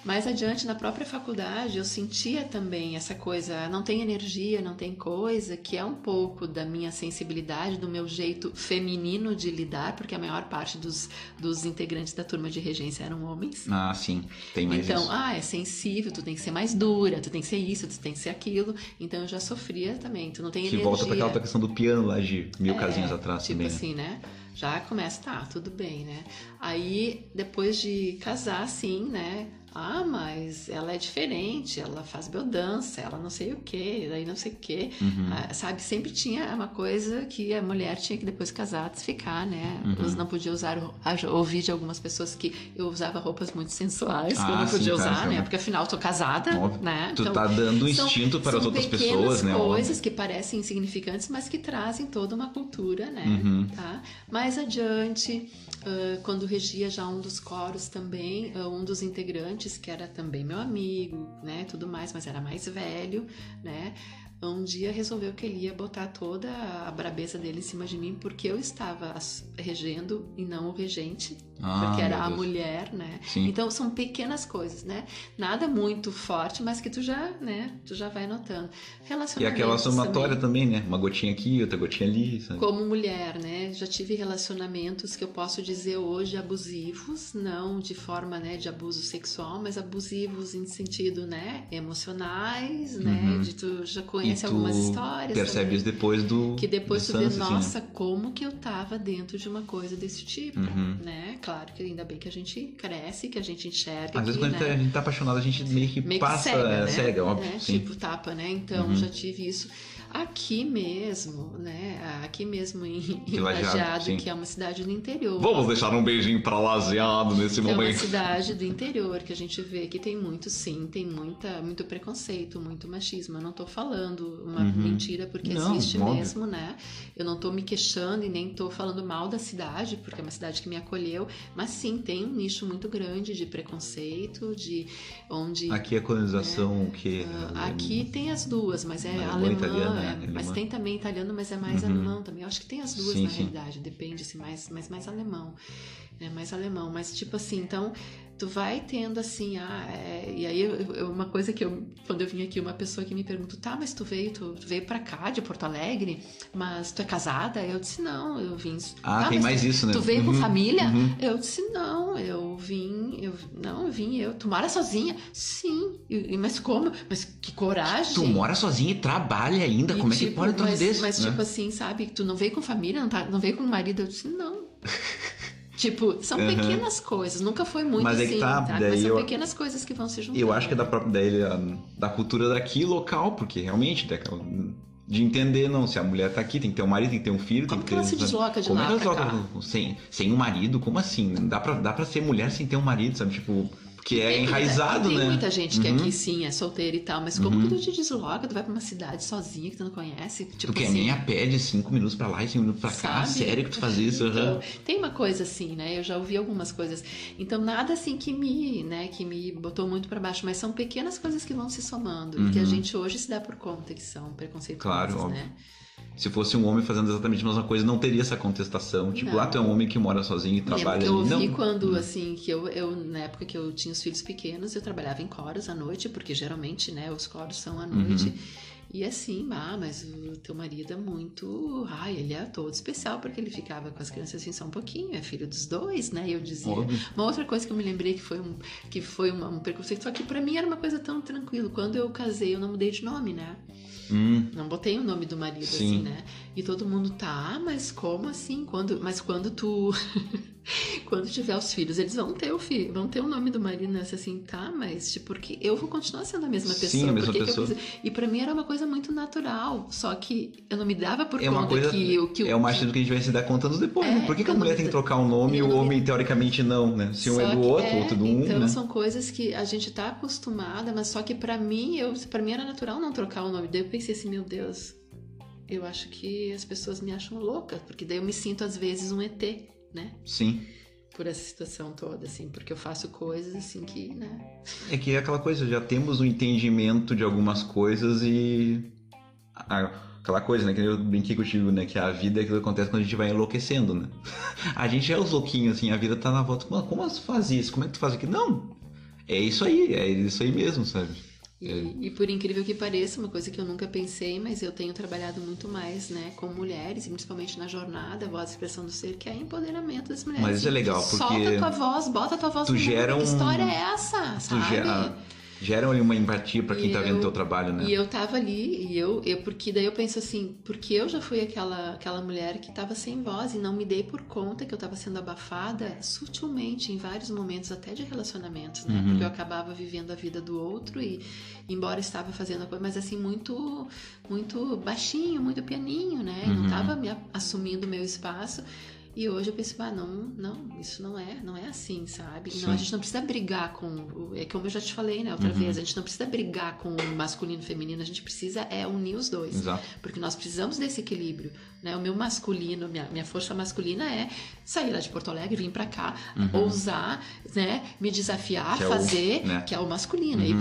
Mais adiante, na própria faculdade, eu sentia também essa coisa, não tem energia, não tem coisa, que é um pouco da minha sensibilidade, do meu jeito feminino de lidar, porque a maior parte dos integrantes da turma de regência eram homens. Ah, sim, tem mais então, isso. é sensível, tu tem que ser mais dura, tu tem que ser isso, tu tem que ser aquilo. Então eu já sofria também, tu não tem energia. Que volta pra aquela tua questão do piano lá de 1000 casinhas atrás tipo também. Tipo assim, né? Já começa, tudo bem, né? Aí, depois de casar, assim, né? Mas ela é diferente, ela faz biodança, ela não sei o que, daí não sei o que, sabe? Sempre tinha uma coisa que a mulher tinha que depois casar, ficar, né? Eu não podia usar, ouvi de algumas pessoas que eu usava roupas muito sensuais, que eu não podia usar, né? Porque afinal eu tô casada, né? Tu então, tá dando instinto para as outras pessoas, né? São coisas que parecem insignificantes, mas que trazem toda uma cultura, né? Tá? Mais adiante, quando regia já um dos coros também, um dos integrantes, que era também meu amigo, né, tudo mais, mas era mais velho, né, um dia resolveu que ele ia botar toda a brabeza dele em cima de mim, porque eu estava regendo e não o regente, porque era a mulher, né? Sim. Então são pequenas coisas, né? Nada muito forte, mas que tu já vai notando. E aquela somatória também, né? Uma gotinha aqui, outra gotinha ali, sabe? Como mulher, né? Já tive relacionamentos que eu posso dizer hoje abusivos, não de forma, né, de abuso sexual, mas abusivos em sentido, né, emocionais, né? De tu já conhece algumas histórias. Percebe isso depois do. Que depois do tu vê, Sans, nossa, assim, né? como que eu tava dentro de uma coisa desse tipo, né? Claro que ainda bem que a gente cresce, que a gente enxerga. Às vezes quando a gente tá apaixonado, a gente meio que passa, cega, óbvio. Né? Sim. Tipo, tapa, né? Então, já tive isso. Aqui mesmo, né? Aqui mesmo em Lajeado, que é uma cidade do interior. Vamos deixar um beijinho pra Lajeado nesse momento. É uma cidade do interior que a gente vê que tem muito, sim, tem muito preconceito, muito machismo. Eu não tô falando uma mentira, porque existe mesmo, né? Eu não tô me queixando e nem tô falando mal da cidade, porque é uma cidade que me acolheu, mas sim, tem um nicho muito grande de preconceito, de onde... Aqui a colonização, o que... Aqui tem as duas, mas é alemã, italiana, mas tem também italiano, mas é mais alemão também. Eu acho que tem as duas, realidade, depende, assim, mais alemão, né? Mais alemão, mas tipo assim, então tu vai tendo assim, e aí uma coisa que quando eu vim aqui, uma pessoa que me perguntou, mas tu veio pra cá, de Porto Alegre, mas tu é casada? Eu disse, não, eu vim... tem mais isso, né? Tu veio com família? Eu disse, não, tu mora sozinha? Sim, mas como? Mas que coragem! Tu mora sozinha e trabalha ainda, como é que pode tudo desse? Mas tipo assim, sabe, tu não veio com família, não veio com marido? Eu disse, não. Tipo, são pequenas coisas, nunca foi muito mas assim, mas são pequenas coisas que vão se juntando. Eu acho que é da cultura daqui local, porque realmente de entender, não, se a mulher tá aqui, tem que ter um marido, tem que ter um filho, como tem que ter... Como ela se desloca de como lá ela pra cá? Sem um marido, como assim? Dá pra ser mulher sem ter um marido, sabe? Tipo... Que é enraizado, tem né? Tem muita gente que aqui sim é solteira e tal, mas como que tu te desloca? Tu vai pra uma cidade sozinha que tu não conhece? Tipo, tu quer nem a pé de 5 minutos pra lá e 5 minutos pra cá? Sério que tu faz isso? Então, tem uma coisa assim, né? Eu já ouvi algumas coisas. Então, nada assim que me botou muito pra baixo, mas são pequenas coisas que vão se somando, que a gente hoje se dá por conta que são preconceituosas, claro, né? Se fosse um homem fazendo exatamente a mesma coisa, não teria essa contestação. Tipo, lá tu é um homem que mora sozinho e trabalha. Eu ouvi quando, assim, que eu, na época que eu tinha os filhos pequenos, eu trabalhava em coros à noite, porque geralmente, né, os coros são à noite. E assim, mas o teu marido é muito... ele é todo especial porque ele ficava com as crianças assim só um pouquinho, é filho dos dois, né? E eu dizia... Uma outra coisa que eu me lembrei que foi um preconceito, só que pra mim era uma coisa tão tranquila. Quando eu casei, eu não mudei de nome, né? Não botei o nome do marido, assim, né? E todo mundo mas como assim? Mas quando tu... quando tiver os filhos, eles vão ter o nome do marido, né? Assim, mas porque eu vou continuar sendo a mesma pessoa. Sim, a mesma pessoa. E pra mim era uma coisa muito natural, só que eu não me dava por uma conta coisa, que é o machismo que a gente vai se dar conta depois, né? Por que a mulher tem que trocar um nome e o homem, teoricamente, não, né? Se um é do outro, outro do um, então, né? são coisas que a gente tá acostumada, mas só que pra mim era natural não trocar o nome. Daí eu pensei assim, meu Deus, eu acho que as pessoas me acham louca, porque daí eu me sinto às vezes um ET, né? Sim. Por essa situação toda, assim, porque eu faço coisas assim que, né? É que é aquela coisa, já temos um entendimento de algumas coisas e... aquela coisa, né, que eu brinquei contigo, né, que a vida é aquilo que acontece quando a gente vai enlouquecendo, né? A gente é os louquinhos, assim, a vida tá na volta. Mano, como tu faz isso? Como é que tu faz aquilo? Não! É isso aí mesmo, sabe? E por incrível que pareça, uma coisa que eu nunca pensei, mas eu tenho trabalhado muito mais, né, com mulheres, e principalmente na jornada, a voz e expressão do ser, que é empoderamento das mulheres. Mas isso é legal, porque... Solta a tua voz, bota a tua voz tu no gera mundo. Que história é essa, sabe? Geram ali uma empatia pra quem tá vendo o teu trabalho, né? E eu tava ali, porque daí eu penso assim, porque eu já fui aquela mulher que tava sem voz e não me dei por conta que eu tava sendo abafada sutilmente em vários momentos, até de relacionamentos, né? Porque eu acabava vivendo a vida do outro e, embora estava fazendo a coisa, mas assim, muito, muito baixinho, muito pianinho, né? Não tava me assumindo o meu espaço. E hoje eu penso, não, isso não é assim, sabe? Não, a gente não precisa brigar com... É como eu já te falei, né, outra vez, a gente não precisa brigar com o masculino e o feminino, a gente precisa unir os dois. Exato. Porque nós precisamos desse equilíbrio, né? O meu masculino, minha força masculina é sair lá de Porto Alegre, vir pra cá, ousar, né, me desafiar, que fazer, né? que é o masculino, ir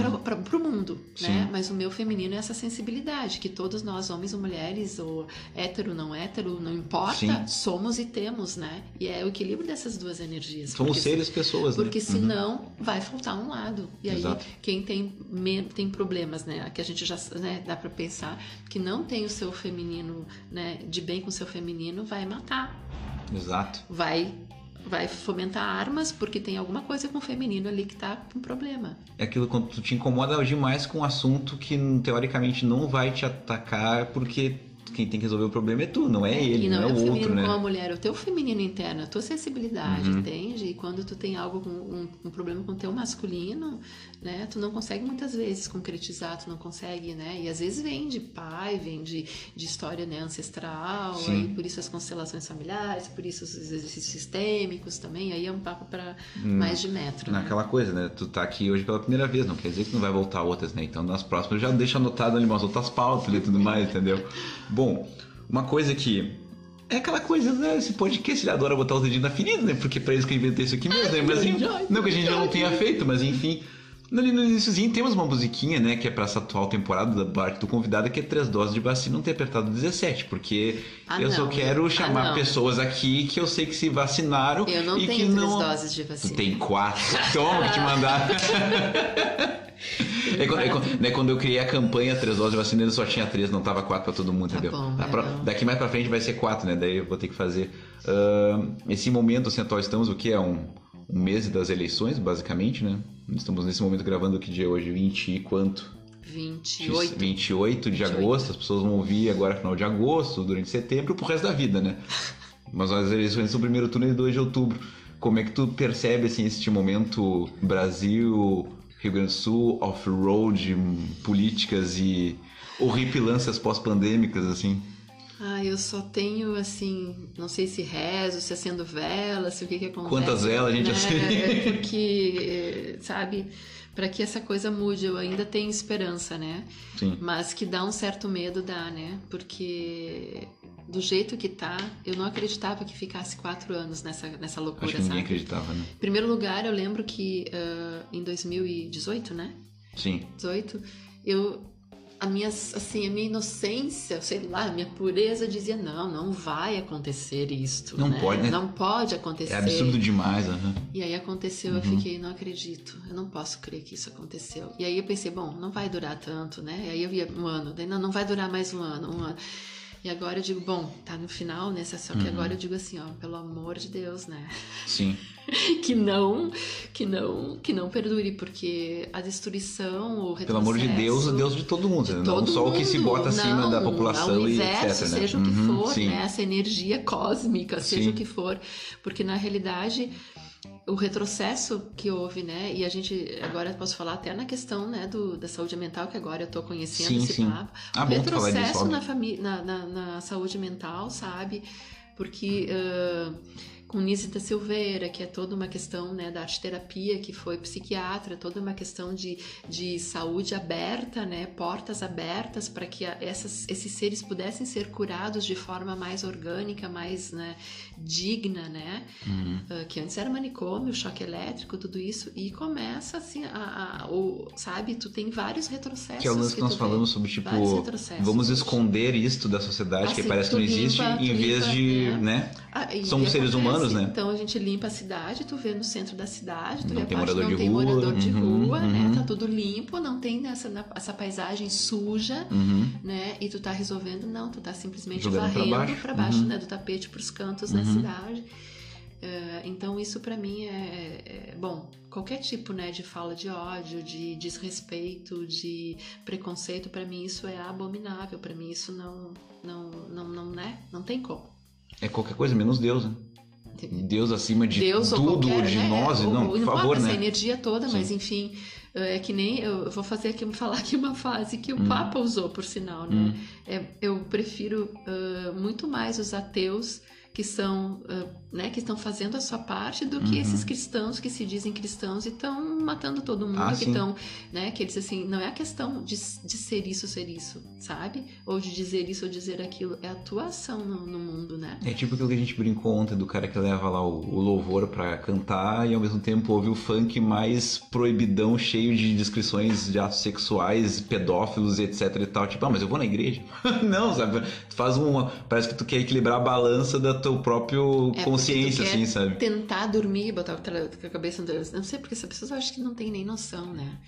pro mundo, né? Mas o meu feminino é essa sensibilidade, que todos nós, homens ou mulheres, ou hétero, não importa, somos e temos, né? E é o equilíbrio dessas duas energias. Somos seres, pessoas, né? Porque senão vai faltar um lado. E aí, Exato. quem tem problemas, né? Que a gente já, né, dá pra pensar que não tem o seu feminino, né, de bem com o seu feminino, vai matar. Exato. Vai fomentar armas porque tem alguma coisa com o feminino ali que tá com problema. É aquilo quando tu te incomoda demais com um assunto que teoricamente não vai te atacar porque quem tem que resolver o problema é tu, não é ele, não é o outro, né? feminino com a mulher, o teu feminino interno, a tua sensibilidade, entende? E quando tu tem algo um problema com o teu masculino, né? Tu não consegue muitas vezes concretizar, tu não consegue, né? E às vezes vem de pai, vem de história, né, ancestral, aí por isso as constelações familiares, por isso os exercícios sistêmicos também, aí é um papo para mais de metro. Naquela coisa, né? Tu tá aqui hoje pela primeira vez, não quer dizer que não vai voltar outras, né? Então nas próximas já deixa anotado ali umas outras pautas e tudo mais, entendeu? Bom, uma coisa que... É aquela coisa, né? Esse podcast ele adora botar os dedinhos na ferida, né? Porque pra isso que eu inventei isso aqui mesmo, né? Mas não que a gente já não tenha feito, mas enfim... Ali no iniciozinho temos uma musiquinha, né? Que é pra essa atual temporada da parte do convidado, que é 3 doses de vacina, não ter apertado 17. Porque só quero chamar pessoas aqui que eu sei que se vacinaram. Eu não e tenho que 3 não... doses de vacina. Tu tem 4. Toma, que te mandaram. Quando eu criei a campanha 3 doses de vacina, ele só tinha 3, não tava 4 pra todo mundo, entendeu? Bom, daqui mais pra frente vai ser 4, né? Daí eu vou ter que fazer. Esse momento, assim, atual, estamos o que é um mês das eleições, basicamente, né? Estamos nesse momento gravando que dia é hoje? 20 e quanto? 28 de agosto. As pessoas vão ouvir agora final de agosto, durante setembro, pro resto da vida, né? Mas as eleições são primeiro turno e 2 de outubro. Como é que tu percebe, assim, este momento Brasil, Rio Grande do Sul, off-road, políticas e horripilâncias pós-pandêmicas, assim? Eu só tenho, assim, não sei se rezo, se acendo vela, se o que acontece. Quantas velas a gente acende? Porque, sabe, para que essa coisa mude, eu ainda tenho esperança, né? Sim. Mas que dá um certo medo, dá, né? Porque do jeito que tá, eu não acreditava que ficasse 4 anos nessa loucura, Acho que ninguém sabe? acreditava, né? Em primeiro lugar, eu lembro que em 2018, né? Sim. 18, eu a minha inocência, sei lá, a minha pureza dizia, não vai acontecer isto. Não pode, né? Não pode acontecer. É absurdo demais, aham. E aí aconteceu, eu fiquei, não acredito, eu não posso crer que isso aconteceu. E aí eu pensei, bom, não vai durar tanto, né? E aí eu ia um ano, daí não vai durar mais um ano. E agora eu digo, bom, tá no final, né? Só que agora eu digo assim, ó, pelo amor de Deus, né? Sim. que não perdure, porque a destruição, o retrocesso... Pelo amor de Deus, o Deus de todo mundo, né? Não só o que se bota acima da população e etc, né? Seja o que for, sim. né? Essa energia cósmica, seja Sim. o que for. Porque na realidade... O retrocesso que houve, né? E a gente, agora eu posso falar até na questão, né, da saúde mental, que agora eu tô conhecendo esse papo. O bom tu falar disso, retrocesso óbvio. na saúde mental, sabe? Porque com Nise da Silveira, que é toda uma questão, né, da arte-terapia, que foi psiquiatra, toda uma questão de saúde aberta, né, portas abertas para que esses seres pudessem ser curados de forma mais orgânica, mais, né, digna, né, que antes era manicômio, choque elétrico, tudo isso, e começa assim, sabe, tu tem vários retrocessos. Que é o lance que nós falamos sobre, tipo, vamos esconder isto da sociedade, que parece que não existe, em vez de, né, somos seres humanos, né? Então a gente limpa a cidade, tu vê no centro da cidade, tu não vê tem a parte morador não de tem rua, morador de rua, né? Tá tudo limpo, não tem essa paisagem suja, né? E tu tá resolvendo, não, tu tá simplesmente jogando varrendo pra baixo, né? Do tapete pros cantos da cidade. Então isso pra mim bom, qualquer tipo, né, de fala de ódio, de desrespeito, de preconceito, pra mim isso é abominável, pra mim isso não, né? Não tem como. É qualquer coisa menos Deus, né? Deus acima de Deus tudo, qualquer, de né? nós, não, por favor, essa né? energia toda, Sim. mas enfim, é que nem eu vou falar aqui uma frase que o Papa usou, por sinal, né? Eu prefiro muito mais os ateus que são, né, que estão fazendo a sua parte do que esses cristãos que se dizem cristãos e estão matando todo mundo, que estão, né, que eles assim, não é a questão de ser isso, sabe? Ou de dizer isso ou dizer aquilo, é a tua ação no mundo, né? É tipo aquilo que a gente brincou ontem do cara que leva lá o louvor pra cantar e ao mesmo tempo ouve o funk mais proibidão, cheio de descrições de atos sexuais, pedófilos e etc e tal, tipo, mas eu vou na igreja? Não, sabe? Tu faz parece que tu quer equilibrar a balança da tua própria consciência, assim, sabe? Tentar dormir, botar com a cabeça no Deus. Não sei, porque essas pessoas eu acho que não tem nem noção, né?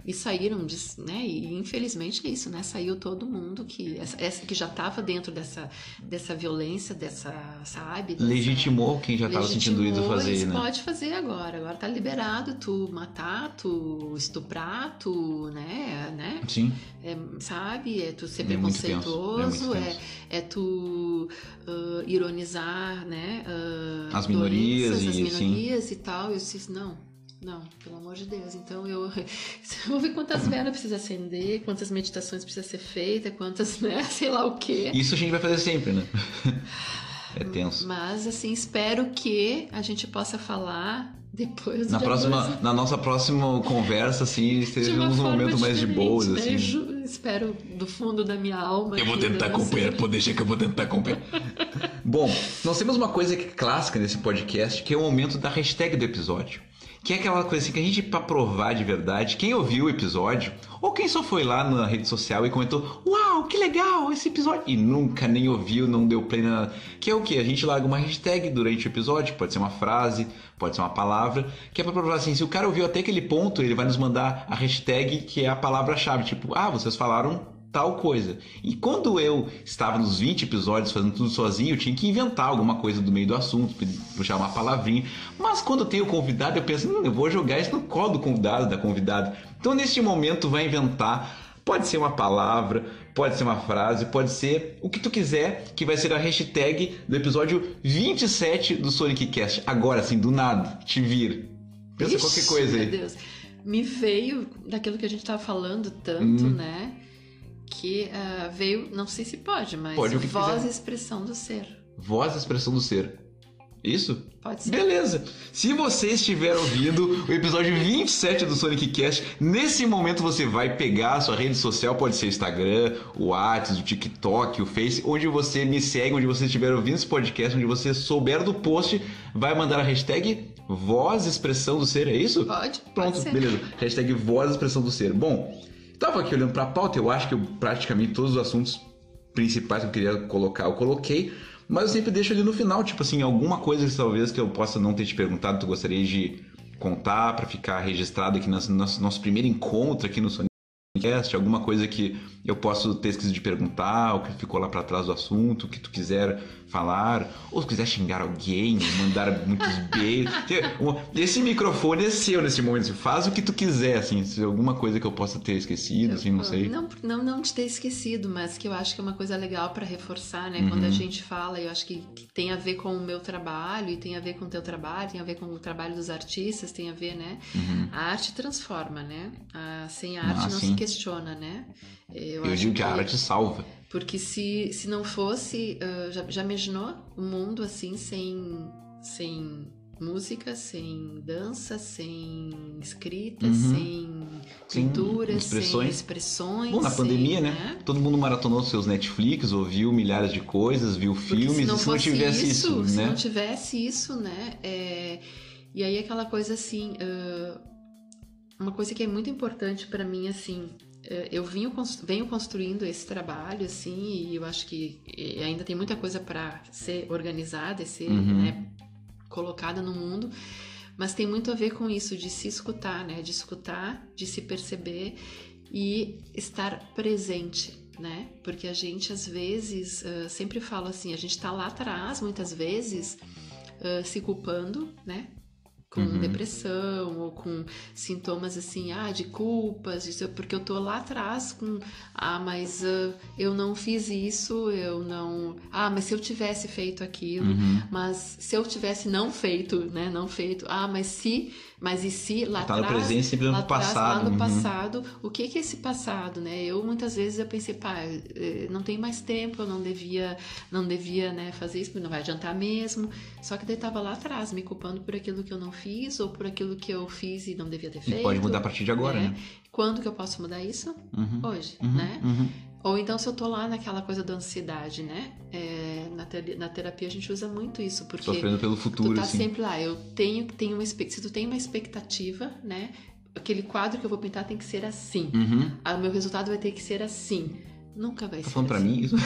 E saíram, né? E infelizmente é isso, né? Saiu todo mundo que já estava dentro dessa violência, sabe? Legitimou quem já estava sentindo isso fazer, né? Pode fazer agora tá liberado tu matar, tu estuprar, tu, né? Sim. Sabe? É tu ser preconceituoso, é tu ironizar, né? As minorias e tal. Eu disse, não, pelo amor de Deus. Então eu vou ver quantas velas precisa acender, quantas meditações precisa ser feita, quantas, né? Sei lá o quê. Isso a gente vai fazer sempre, né? É tenso. Mas assim, espero que a gente possa falar depois do na nossa próxima conversa, assim, estejamos num momento mais de boas, né? assim. Espero do fundo da minha alma. Eu vou tentar acompanhar, pode deixar que eu vou tentar acompanhar. Bom, nós temos uma coisa que é clássica nesse podcast, que é o momento da hashtag do episódio. Que é aquela coisa assim que a gente, pra provar de verdade, quem ouviu o episódio, ou quem só foi lá na rede social e comentou, uau, que legal esse episódio, e nunca nem ouviu, não deu play na... Que é o quê? A gente larga uma hashtag durante o episódio, pode ser uma frase, pode ser uma palavra, que é pra provar assim, se o cara ouviu até aquele ponto, ele vai nos mandar a hashtag que é a palavra-chave, tipo, vocês falaram tal coisa. E quando eu estava nos 20 episódios fazendo tudo sozinho, eu tinha que inventar alguma coisa do meio do assunto, puxar uma palavrinha. Mas quando eu tenho convidado, eu penso, eu vou jogar isso no colo do convidado, da convidada. Então neste momento vai inventar, pode ser uma palavra, pode ser uma frase, pode ser o que tu quiser, que vai ser a hashtag do episódio 27 do Sonic Cast. Agora sim, do nada, te vira. Pensa qualquer coisa aí. Meu Deus. Me veio daquilo que a gente estava falando tanto, né? Que veio, não sei se pode, mas pode, voz e expressão do ser. Voz e expressão do ser. Isso? Pode ser. Beleza. Se você estiver ouvindo o episódio 27 do Sonic Cast, nesse momento você vai pegar a sua rede social, pode ser o Instagram, o WhatsApp, o TikTok, o Face, onde você me segue, onde você estiver ouvindo esse podcast, onde você souber do post, vai mandar a hashtag voz e expressão do ser, é isso? Pode. Pronto, pode ser. Beleza. Hashtag voz e expressão do ser. Bom, tava aqui olhando pra pauta, eu acho que praticamente todos os assuntos principais que eu queria colocar, eu coloquei, mas eu sempre deixo ali no final, tipo assim, alguma coisa que talvez que eu possa não ter te perguntado, tu gostaria de contar pra ficar registrado aqui no nosso primeiro encontro aqui no Sonicast, alguma coisa que eu posso ter esquecido de perguntar, ou que ficou lá pra trás do assunto, que tu quiser falar, ou se quiser xingar alguém, mandar muitos beijos. Esse microfone é seu nesse momento, assim, faz o que tu quiser, assim, se alguma coisa que eu possa ter esquecido, assim, não sei. Não de ter esquecido, mas que eu acho que é uma coisa legal pra reforçar, né? Quando a gente fala, eu acho que tem a ver com o meu trabalho, e tem a ver com o teu trabalho, tem a ver com o trabalho dos artistas, tem a ver, né? A arte transforma, né? Sem a arte não se questiona, né? Eu digo que a arte salva. Porque se não fosse... já imaginou um mundo assim, sem música, sem dança, sem escrita, sem pintura, sem expressões. Bom, na pandemia, né? Todo mundo maratonou seus Netflix, ouviu milhares de coisas, viu filmes, e se não tivesse isso, né? Se não tivesse isso, né? E aí aquela coisa assim... uma coisa que é muito importante pra mim, assim... eu venho construindo esse trabalho, assim, e eu acho que ainda tem muita coisa para ser organizada e ser né, colocada no mundo, mas tem muito a ver com isso, de se escutar, né? De escutar, de se perceber e estar presente, né? Porque a gente, às vezes, sempre fala assim, a gente tá lá atrás, muitas vezes, se culpando, né? Com depressão ou com sintomas assim, de culpas, porque eu tô lá atrás com, mas eu não fiz isso, eu não... mas se eu tivesse feito aquilo, mas se eu tivesse não feito, né, mas e se lá tá atrás... no presente, sempre no passado. Lá no passado, o que é esse passado, né? Muitas vezes eu pensei, não tem mais tempo, eu não devia, né, fazer isso, porque não vai adiantar mesmo, só que daí tava lá atrás, me culpando por aquilo que eu não fiz, ou por aquilo que eu fiz e não devia ter feito. E pode mudar a partir de agora, né? Quando que eu posso mudar isso? Hoje, né? Ou então se eu tô lá naquela coisa da ansiedade, né? Na terapia a gente usa muito isso, porque... Sofrendo pelo futuro, tu tá assim. sempre lá, se tu tem uma expectativa, né? Aquele quadro que eu vou pintar tem que ser assim. O meu resultado vai ter que ser assim. Nunca vai ser falando assim. Pra mim isso?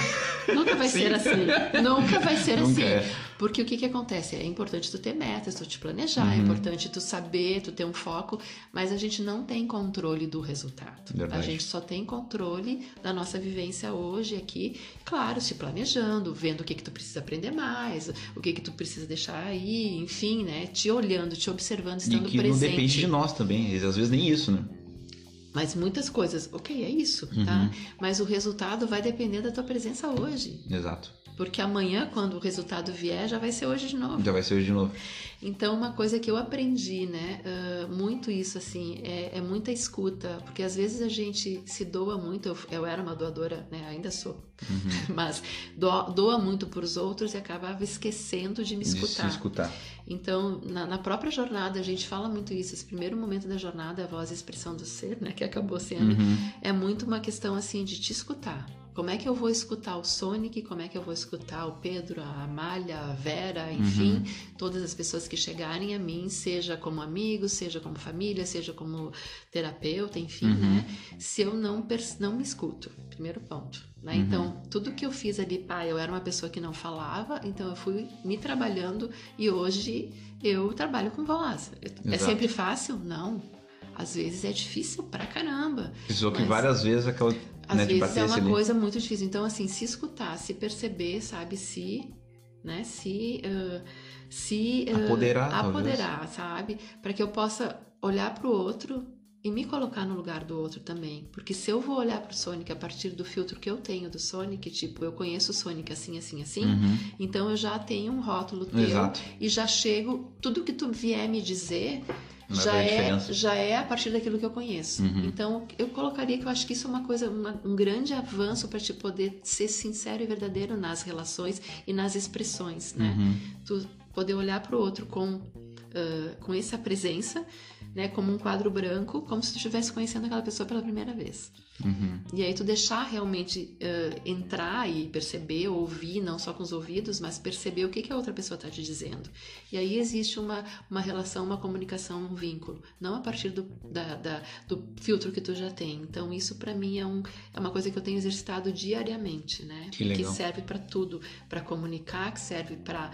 Nunca vai ser assim. Nunca vai ser Nunca assim. é. Porque o que acontece? É importante tu ter metas, tu te planejar, é importante tu saber, tu ter um foco, mas a gente não tem controle do resultado. Verdade. A gente só tem controle da nossa vivência hoje aqui, claro, se planejando, vendo o que tu precisa aprender mais, o que tu precisa deixar aí, enfim, né? Te olhando, te observando, estando presente. E que presente. não depende de nós também, às vezes nem isso, né? Mas muitas coisas, é isso, tá? Mas o resultado vai depender da tua presença hoje. Exato. Porque amanhã, quando o resultado vier, já vai ser hoje de novo. Já vai ser hoje de novo. Então, uma coisa que eu aprendi, né? Muito isso, assim, é muita escuta. Porque às vezes a gente se doa muito. Eu era uma doadora, né? Ainda sou. Mas doa muito pros outros e acabava esquecendo de me escutar. De se escutar. Então, na própria jornada, a gente fala muito isso. Esse primeiro momento da jornada, a voz e a expressão do ser, né? Que acabou sendo. É muito uma questão, assim, de te escutar. Como é que eu vou escutar o Sonic? Como é que eu vou escutar o Pedro, a Amália, a Vera, enfim, todas as pessoas que chegarem a mim, seja como amigo, seja como família, seja como terapeuta, enfim, né? Se eu não me escuto, primeiro ponto, né? Então, tudo que eu fiz ali, eu era uma pessoa que não falava, então eu fui me trabalhando e hoje eu trabalho com voz. É sempre fácil? Não. Às vezes é difícil pra caramba. Precisou que várias vezes aquela... Às né, vezes é uma coisa muito difícil. Então, assim, se escutar, se perceber, sabe? Apoderar, sabe? Para que eu possa olhar pro outro e me colocar no lugar do outro também. Porque se eu vou olhar pro Sonic a partir do filtro que eu tenho do Sonic, tipo, eu conheço o Sonic assim, então eu já tenho um rótulo teu. Exato. E já chego, tudo que tu vier me dizer... Mas já é a partir daquilo que eu conheço. Então, eu colocaria que eu acho que isso é uma coisa, um grande avanço para te poder ser sincero e verdadeiro nas relações e nas expressões, né? Tu poder olhar para o outro com com essa presença, né, como um quadro branco, como se tu estivesse conhecendo aquela pessoa pela primeira vez. E aí tu deixar realmente entrar e perceber, ouvir, não só com os ouvidos, mas perceber o que a outra pessoa está te dizendo. E aí existe uma relação, uma comunicação, um vínculo, não a partir do filtro que tu já tem. Então isso para mim é uma coisa que eu tenho exercitado diariamente, né? Que serve para tudo, para comunicar, que serve para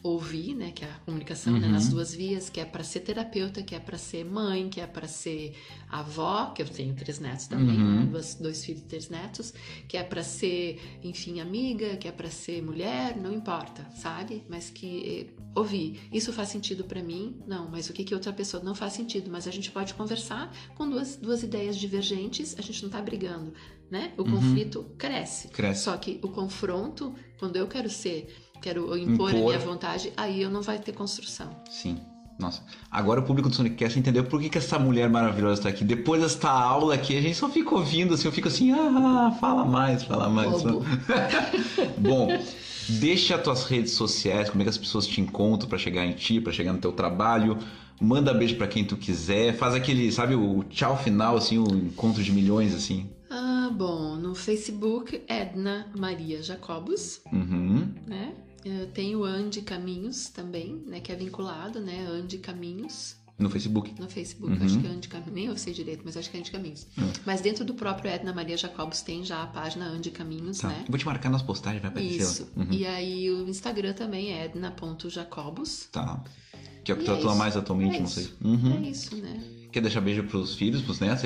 ouvir, né, que é a comunicação, né, nas duas vias, que é para ser terapeuta, que é para ser mãe, que é para ser avó, que eu tenho 3 netos também, né, 2 filhos e 3 netos, que é para ser, enfim, amiga, que é para ser mulher, não importa, sabe? Mas que ouvir, isso faz sentido para mim? Não, mas o que outra pessoa não faz sentido, mas a gente pode conversar com duas ideias divergentes, a gente não tá brigando, né? O conflito cresce. Só que o confronto, quando eu quero impor a minha vontade, aí eu não vai ter construção. Sim. Nossa. Agora o público do SonicCast entendeu por que essa mulher maravilhosa está aqui. Depois desta aula aqui, a gente só fica ouvindo, assim, eu fico assim, fala mais. Bom, deixa as tuas redes sociais, como é que as pessoas te encontram para chegar em ti, para chegar no teu trabalho. Manda beijo para quem tu quiser. Faz aquele, sabe, o tchau final, assim, o encontro de milhões, assim. Bom, no Facebook, Edna Maria Jacobus, né? Eu tenho Ande Caminhos também, né? Que é vinculado, né? Ande Caminhos. No Facebook? No Facebook, acho que é Ande Caminhos. Nem eu sei direito, mas acho que é Ande Caminhos. Mas dentro do próprio Edna Maria Jacobus tem já a página Ande Caminhos, né? Eu vou te marcar nas postagens, vai aparecer. Isso. E aí o Instagram também é edna.jacobus. Tá. Que é o que tu atua mais atualmente, não sei. É isso, né? Quer deixar beijo pros filhos, pros netos?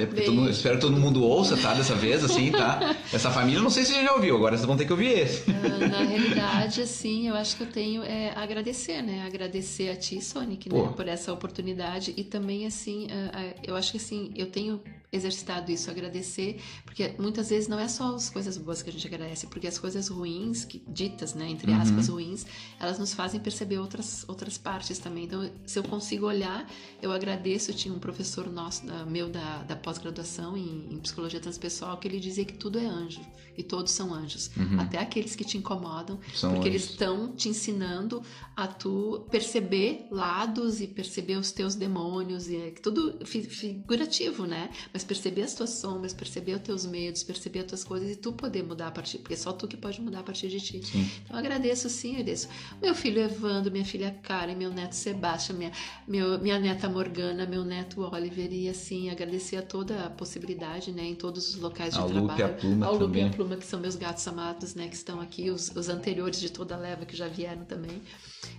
Espero que todo mundo ouça, tá? Dessa vez, assim, tá? Essa família, não sei se já ouviu, agora vocês vão ter que ouvir esse. Na realidade, assim, eu acho que eu tenho agradecer, né? Agradecer a ti, Sonic, né? Por essa oportunidade. E também, assim, eu acho que, assim, eu tenho exercitado isso, agradecer, porque muitas vezes não é só as coisas boas que a gente agradece, porque as coisas ruins, ditas, né, entre aspas, ruins, elas nos fazem perceber outras partes também. Então, se eu consigo olhar, eu agradeço. Eu tinha um professor nosso, meu da pós-graduação em psicologia transpessoal, que ele dizia que tudo é anjo, e todos são anjos, até aqueles que te incomodam, porque eles estão te ensinando a tu perceber lados e perceber os teus demônios, e é tudo figurativo, né? Mas perceber as tuas sombras, perceber os teus medos, perceber as tuas coisas e tu poder mudar a partir, porque é só tu que pode mudar a partir de ti. Sim. Então eu agradeço, sim, agradeço. Meu filho Evandro, minha filha Karen, meu neto Sebastião, minha neta Morgana, meu neto Oliver, e assim, agradecer a toda a possibilidade, né, em todos os locais de trabalho. Ao Lupe e a Pluma, que são meus gatos amados, né, que estão aqui, os anteriores de toda a leva que já vieram também.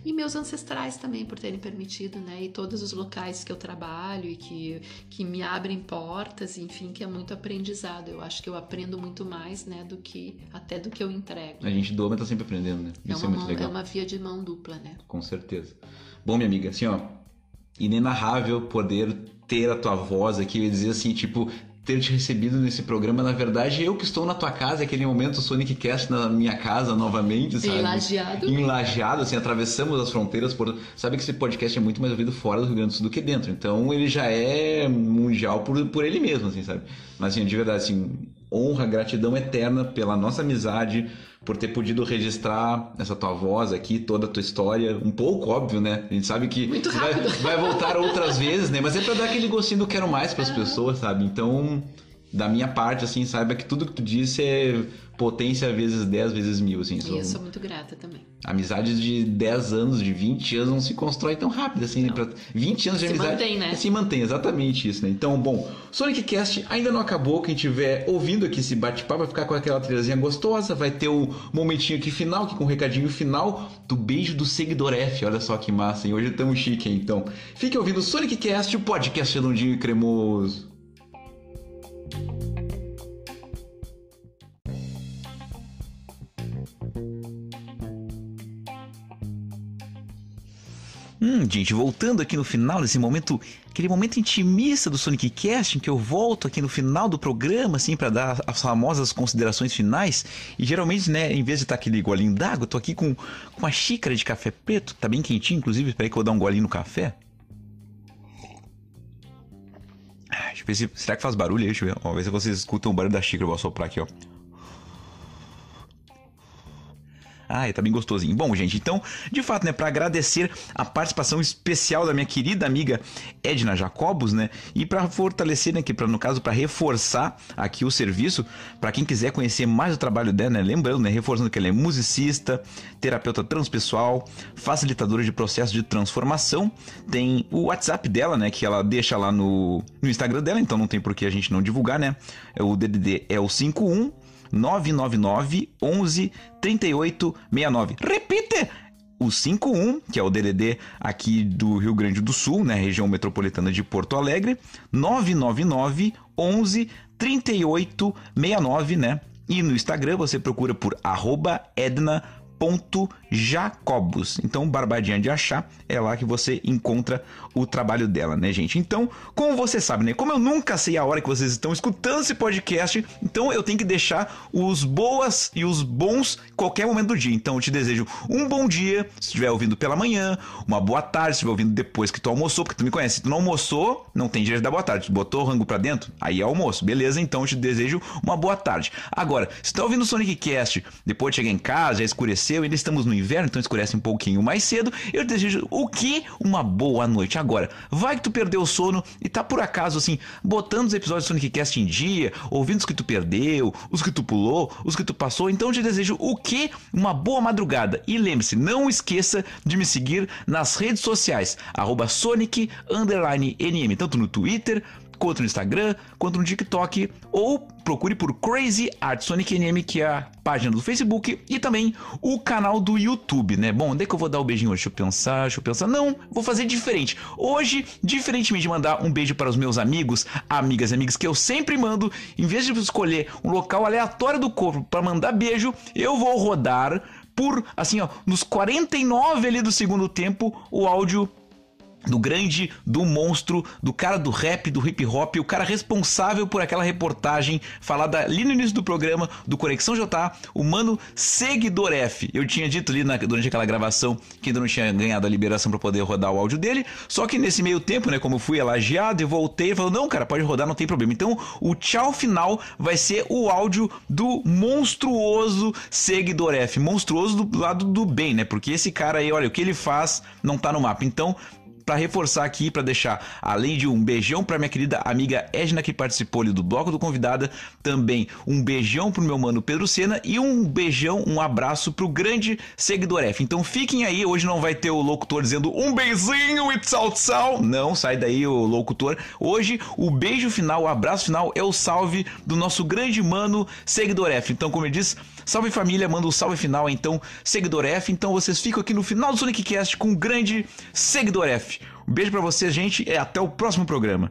E meus ancestrais também, por terem permitido, né, e todos os locais que eu trabalho e que me abrem portas, enfim, que é muito aprendizado. Eu acho que eu aprendo muito mais, né, do que eu entrego. A gente doa, mas tá sempre aprendendo, né? Isso é muito legal. É uma via de mão dupla, né? Com certeza. Bom, minha amiga, assim, ó, inenarrável poder ter a tua voz aqui e dizer assim, tipo, ter te recebido nesse programa. Na verdade, eu que estou na tua casa, aquele momento o SonicCast na minha casa novamente, sabe? Em Lajeado, assim, atravessamos as fronteiras. Sabe que esse podcast é muito mais ouvido fora do Rio Grande do Sul do que dentro. Então, ele já é mundial por ele mesmo, assim, sabe? Mas, assim, de verdade, assim, honra, gratidão eterna pela nossa amizade, por ter podido registrar essa tua voz aqui, toda a tua história, um pouco óbvio, né? A gente sabe que vai voltar outras vezes, né? Mas é pra dar aquele gostinho do quero mais pras pessoas, sabe? Então, da minha parte, assim, saiba que tudo que tu disse é potência vezes 10, vezes 1000, assim. E eu sou muito grata também. Amizades de 10 anos, de 20 anos não se constrói tão rápido, assim, né? Pra 20 anos de amizade... Se mantém, né? Se mantém, exatamente isso, né? Então, bom, SonicCast ainda não acabou. Quem estiver ouvindo aqui esse bate-papo vai ficar com aquela trilhazinha gostosa, vai ter um momentinho aqui final, aqui com um recadinho final do beijo do seguidor F. Olha só que massa, hein? Hoje estamos chique, hein? Então, fique ouvindo o SonicCast, o podcast redondinho e cremoso. Gente, voltando aqui no final desse momento, aquele momento intimista do SonicCast, em que eu volto aqui no final do programa, assim, para dar as famosas considerações finais. E geralmente, né, em vez de estar aquele golinho d'água, eu tô aqui com uma xícara de café preto, tá bem quentinho, inclusive. Espera aí que eu vou dar um golinho no café. Deixa eu ver se... Será que faz barulho aí? Deixa eu ver. Ó, ver se vocês escutam o barulho da xícara. Eu vou soprar aqui, ó. Ai, tá bem gostosinho. Bom, gente, então, de fato, né, pra agradecer a participação especial da minha querida amiga Edna Jacobus, né, e pra fortalecer, né, que no caso, pra reforçar aqui o serviço, pra quem quiser conhecer mais o trabalho dela, né, lembrando, né, reforçando que ela é musicista, terapeuta transpessoal, facilitadora de processo de transformação, tem o WhatsApp dela, né, que ela deixa lá no Instagram dela, então não tem por que a gente não divulgar, né, o DDD é o 51 999 11 38 69. Repite! O 51, que é o DDD aqui do Rio Grande do Sul, né, região metropolitana de Porto Alegre, 999 11 38 69, né? E no Instagram você procura por @edna.jacobus. Então, barbadinha de achar, é lá que você encontra o trabalho dela, né, gente? Então, como você sabe, né? Como eu nunca sei a hora que vocês estão escutando esse podcast, então eu tenho que deixar os boas e os bons qualquer momento do dia. Então, eu te desejo um bom dia, se estiver ouvindo pela manhã, uma boa tarde, se estiver ouvindo depois que tu almoçou, porque tu me conhece. Se tu não almoçou, não tem direito de dar boa tarde. Tu botou o rango pra dentro, aí é almoço. Beleza? Então, eu te desejo uma boa tarde. Agora, se tu tá ouvindo o Sonic Cast, depois de chegar em casa, já escureceu, ainda estamos no inverno, então escurece um pouquinho mais cedo, eu te desejo o quê? Uma boa noite. Agora, vai que tu perdeu o sono e tá por acaso assim, botando os episódios do Sonic Cast em dia, ouvindo os que tu perdeu, os que tu pulou, os que tu passou, então eu te desejo o quê? Uma boa madrugada. E lembre-se, não esqueça de me seguir nas redes sociais, @Sonic_NM, tanto no Twitter, quanto no Instagram, quanto no TikTok, ou procure por Crazy Art Sonic NM, que é a página do Facebook, e também o canal do YouTube, né? Bom, onde é que eu vou dar o beijinho hoje? Deixa eu pensar. Não, vou fazer diferente. Hoje, diferentemente de mandar um beijo para os meus amigos, amigas e amigos que eu sempre mando, em vez de escolher um local aleatório do corpo para mandar beijo, eu vou rodar por, assim, ó, nos 49 ali do segundo tempo, o áudio do grande, do monstro, do cara do rap, do hip hop, o cara responsável por aquela reportagem falada ali no início do programa do Conexão JA, o mano Seguidor F. Eu tinha dito ali durante aquela gravação que ainda não tinha ganhado a liberação para poder rodar o áudio dele, só que nesse meio tempo, né, como eu fui elogiado e voltei, ele falou, não, cara, pode rodar, não tem problema. Então, o tchau final vai ser o áudio do monstruoso Seguidor F. Monstruoso do lado do bem, né, porque esse cara aí, olha, o que ele faz não tá no mapa. Então, para reforçar aqui, para deixar, além de um beijão para minha querida amiga Edna, que participou ali do bloco do Convidada, também um beijão pro meu mano Pedro Sena e um beijão, um abraço pro grande Seguidor F. Então fiquem aí, hoje não vai ter o locutor dizendo um beijinho e tchau. Não, sai daí o locutor. Hoje o beijo final, o abraço final é o salve do nosso grande mano Seguidor F. Então, como eu disse, salve família, manda o salve final, então, Seguidor F. Então vocês ficam aqui no final do Sonic Cast com o grande Seguidor F. Um beijo pra vocês, gente, e até o próximo programa.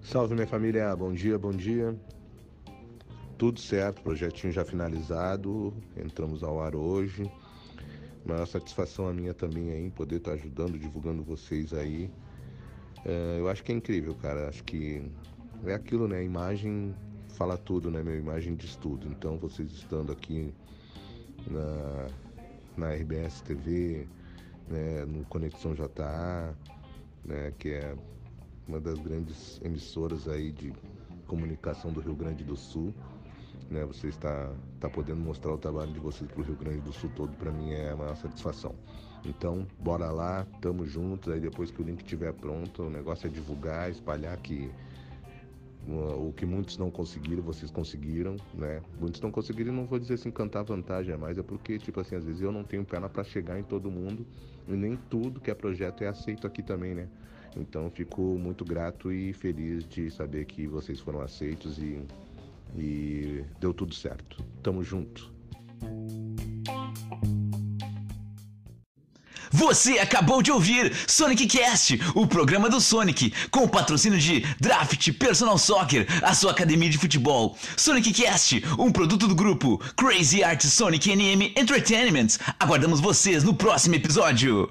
Salve minha família, bom dia. Tudo certo, projetinho já finalizado, entramos ao ar hoje. Maior satisfação a minha também aí em poder estar ajudando, divulgando vocês aí. Eu acho que é incrível, cara, acho que é aquilo, né, a imagem fala tudo, né, meu, imagem diz tudo. Então vocês estando aqui na RBS TV, né, no Conexão JA, né, que é uma das grandes emissoras aí de comunicação do Rio Grande do Sul, né, você está podendo mostrar o trabalho de vocês para o Rio Grande do Sul todo, para mim é a maior satisfação. Então, bora lá, tamo juntos, aí depois que o link estiver pronto, o negócio é divulgar, espalhar que o que muitos não conseguiram, vocês conseguiram, né? Muitos não conseguiram, não vou dizer assim, cantar vantagem a mais, é porque, tipo assim, às vezes eu não tenho perna para chegar em todo mundo e nem tudo que é projeto é aceito aqui também, né? Então, fico muito grato e feliz de saber que vocês foram aceitos e deu tudo certo. Tamo junto. Você acabou de ouvir Sonic Cast, o programa do Sonic, com o patrocínio de Draft Personal Soccer, a sua academia de futebol. Sonic Cast, um produto do grupo Crazy Art Sonic NM Entertainment. Aguardamos vocês no próximo episódio.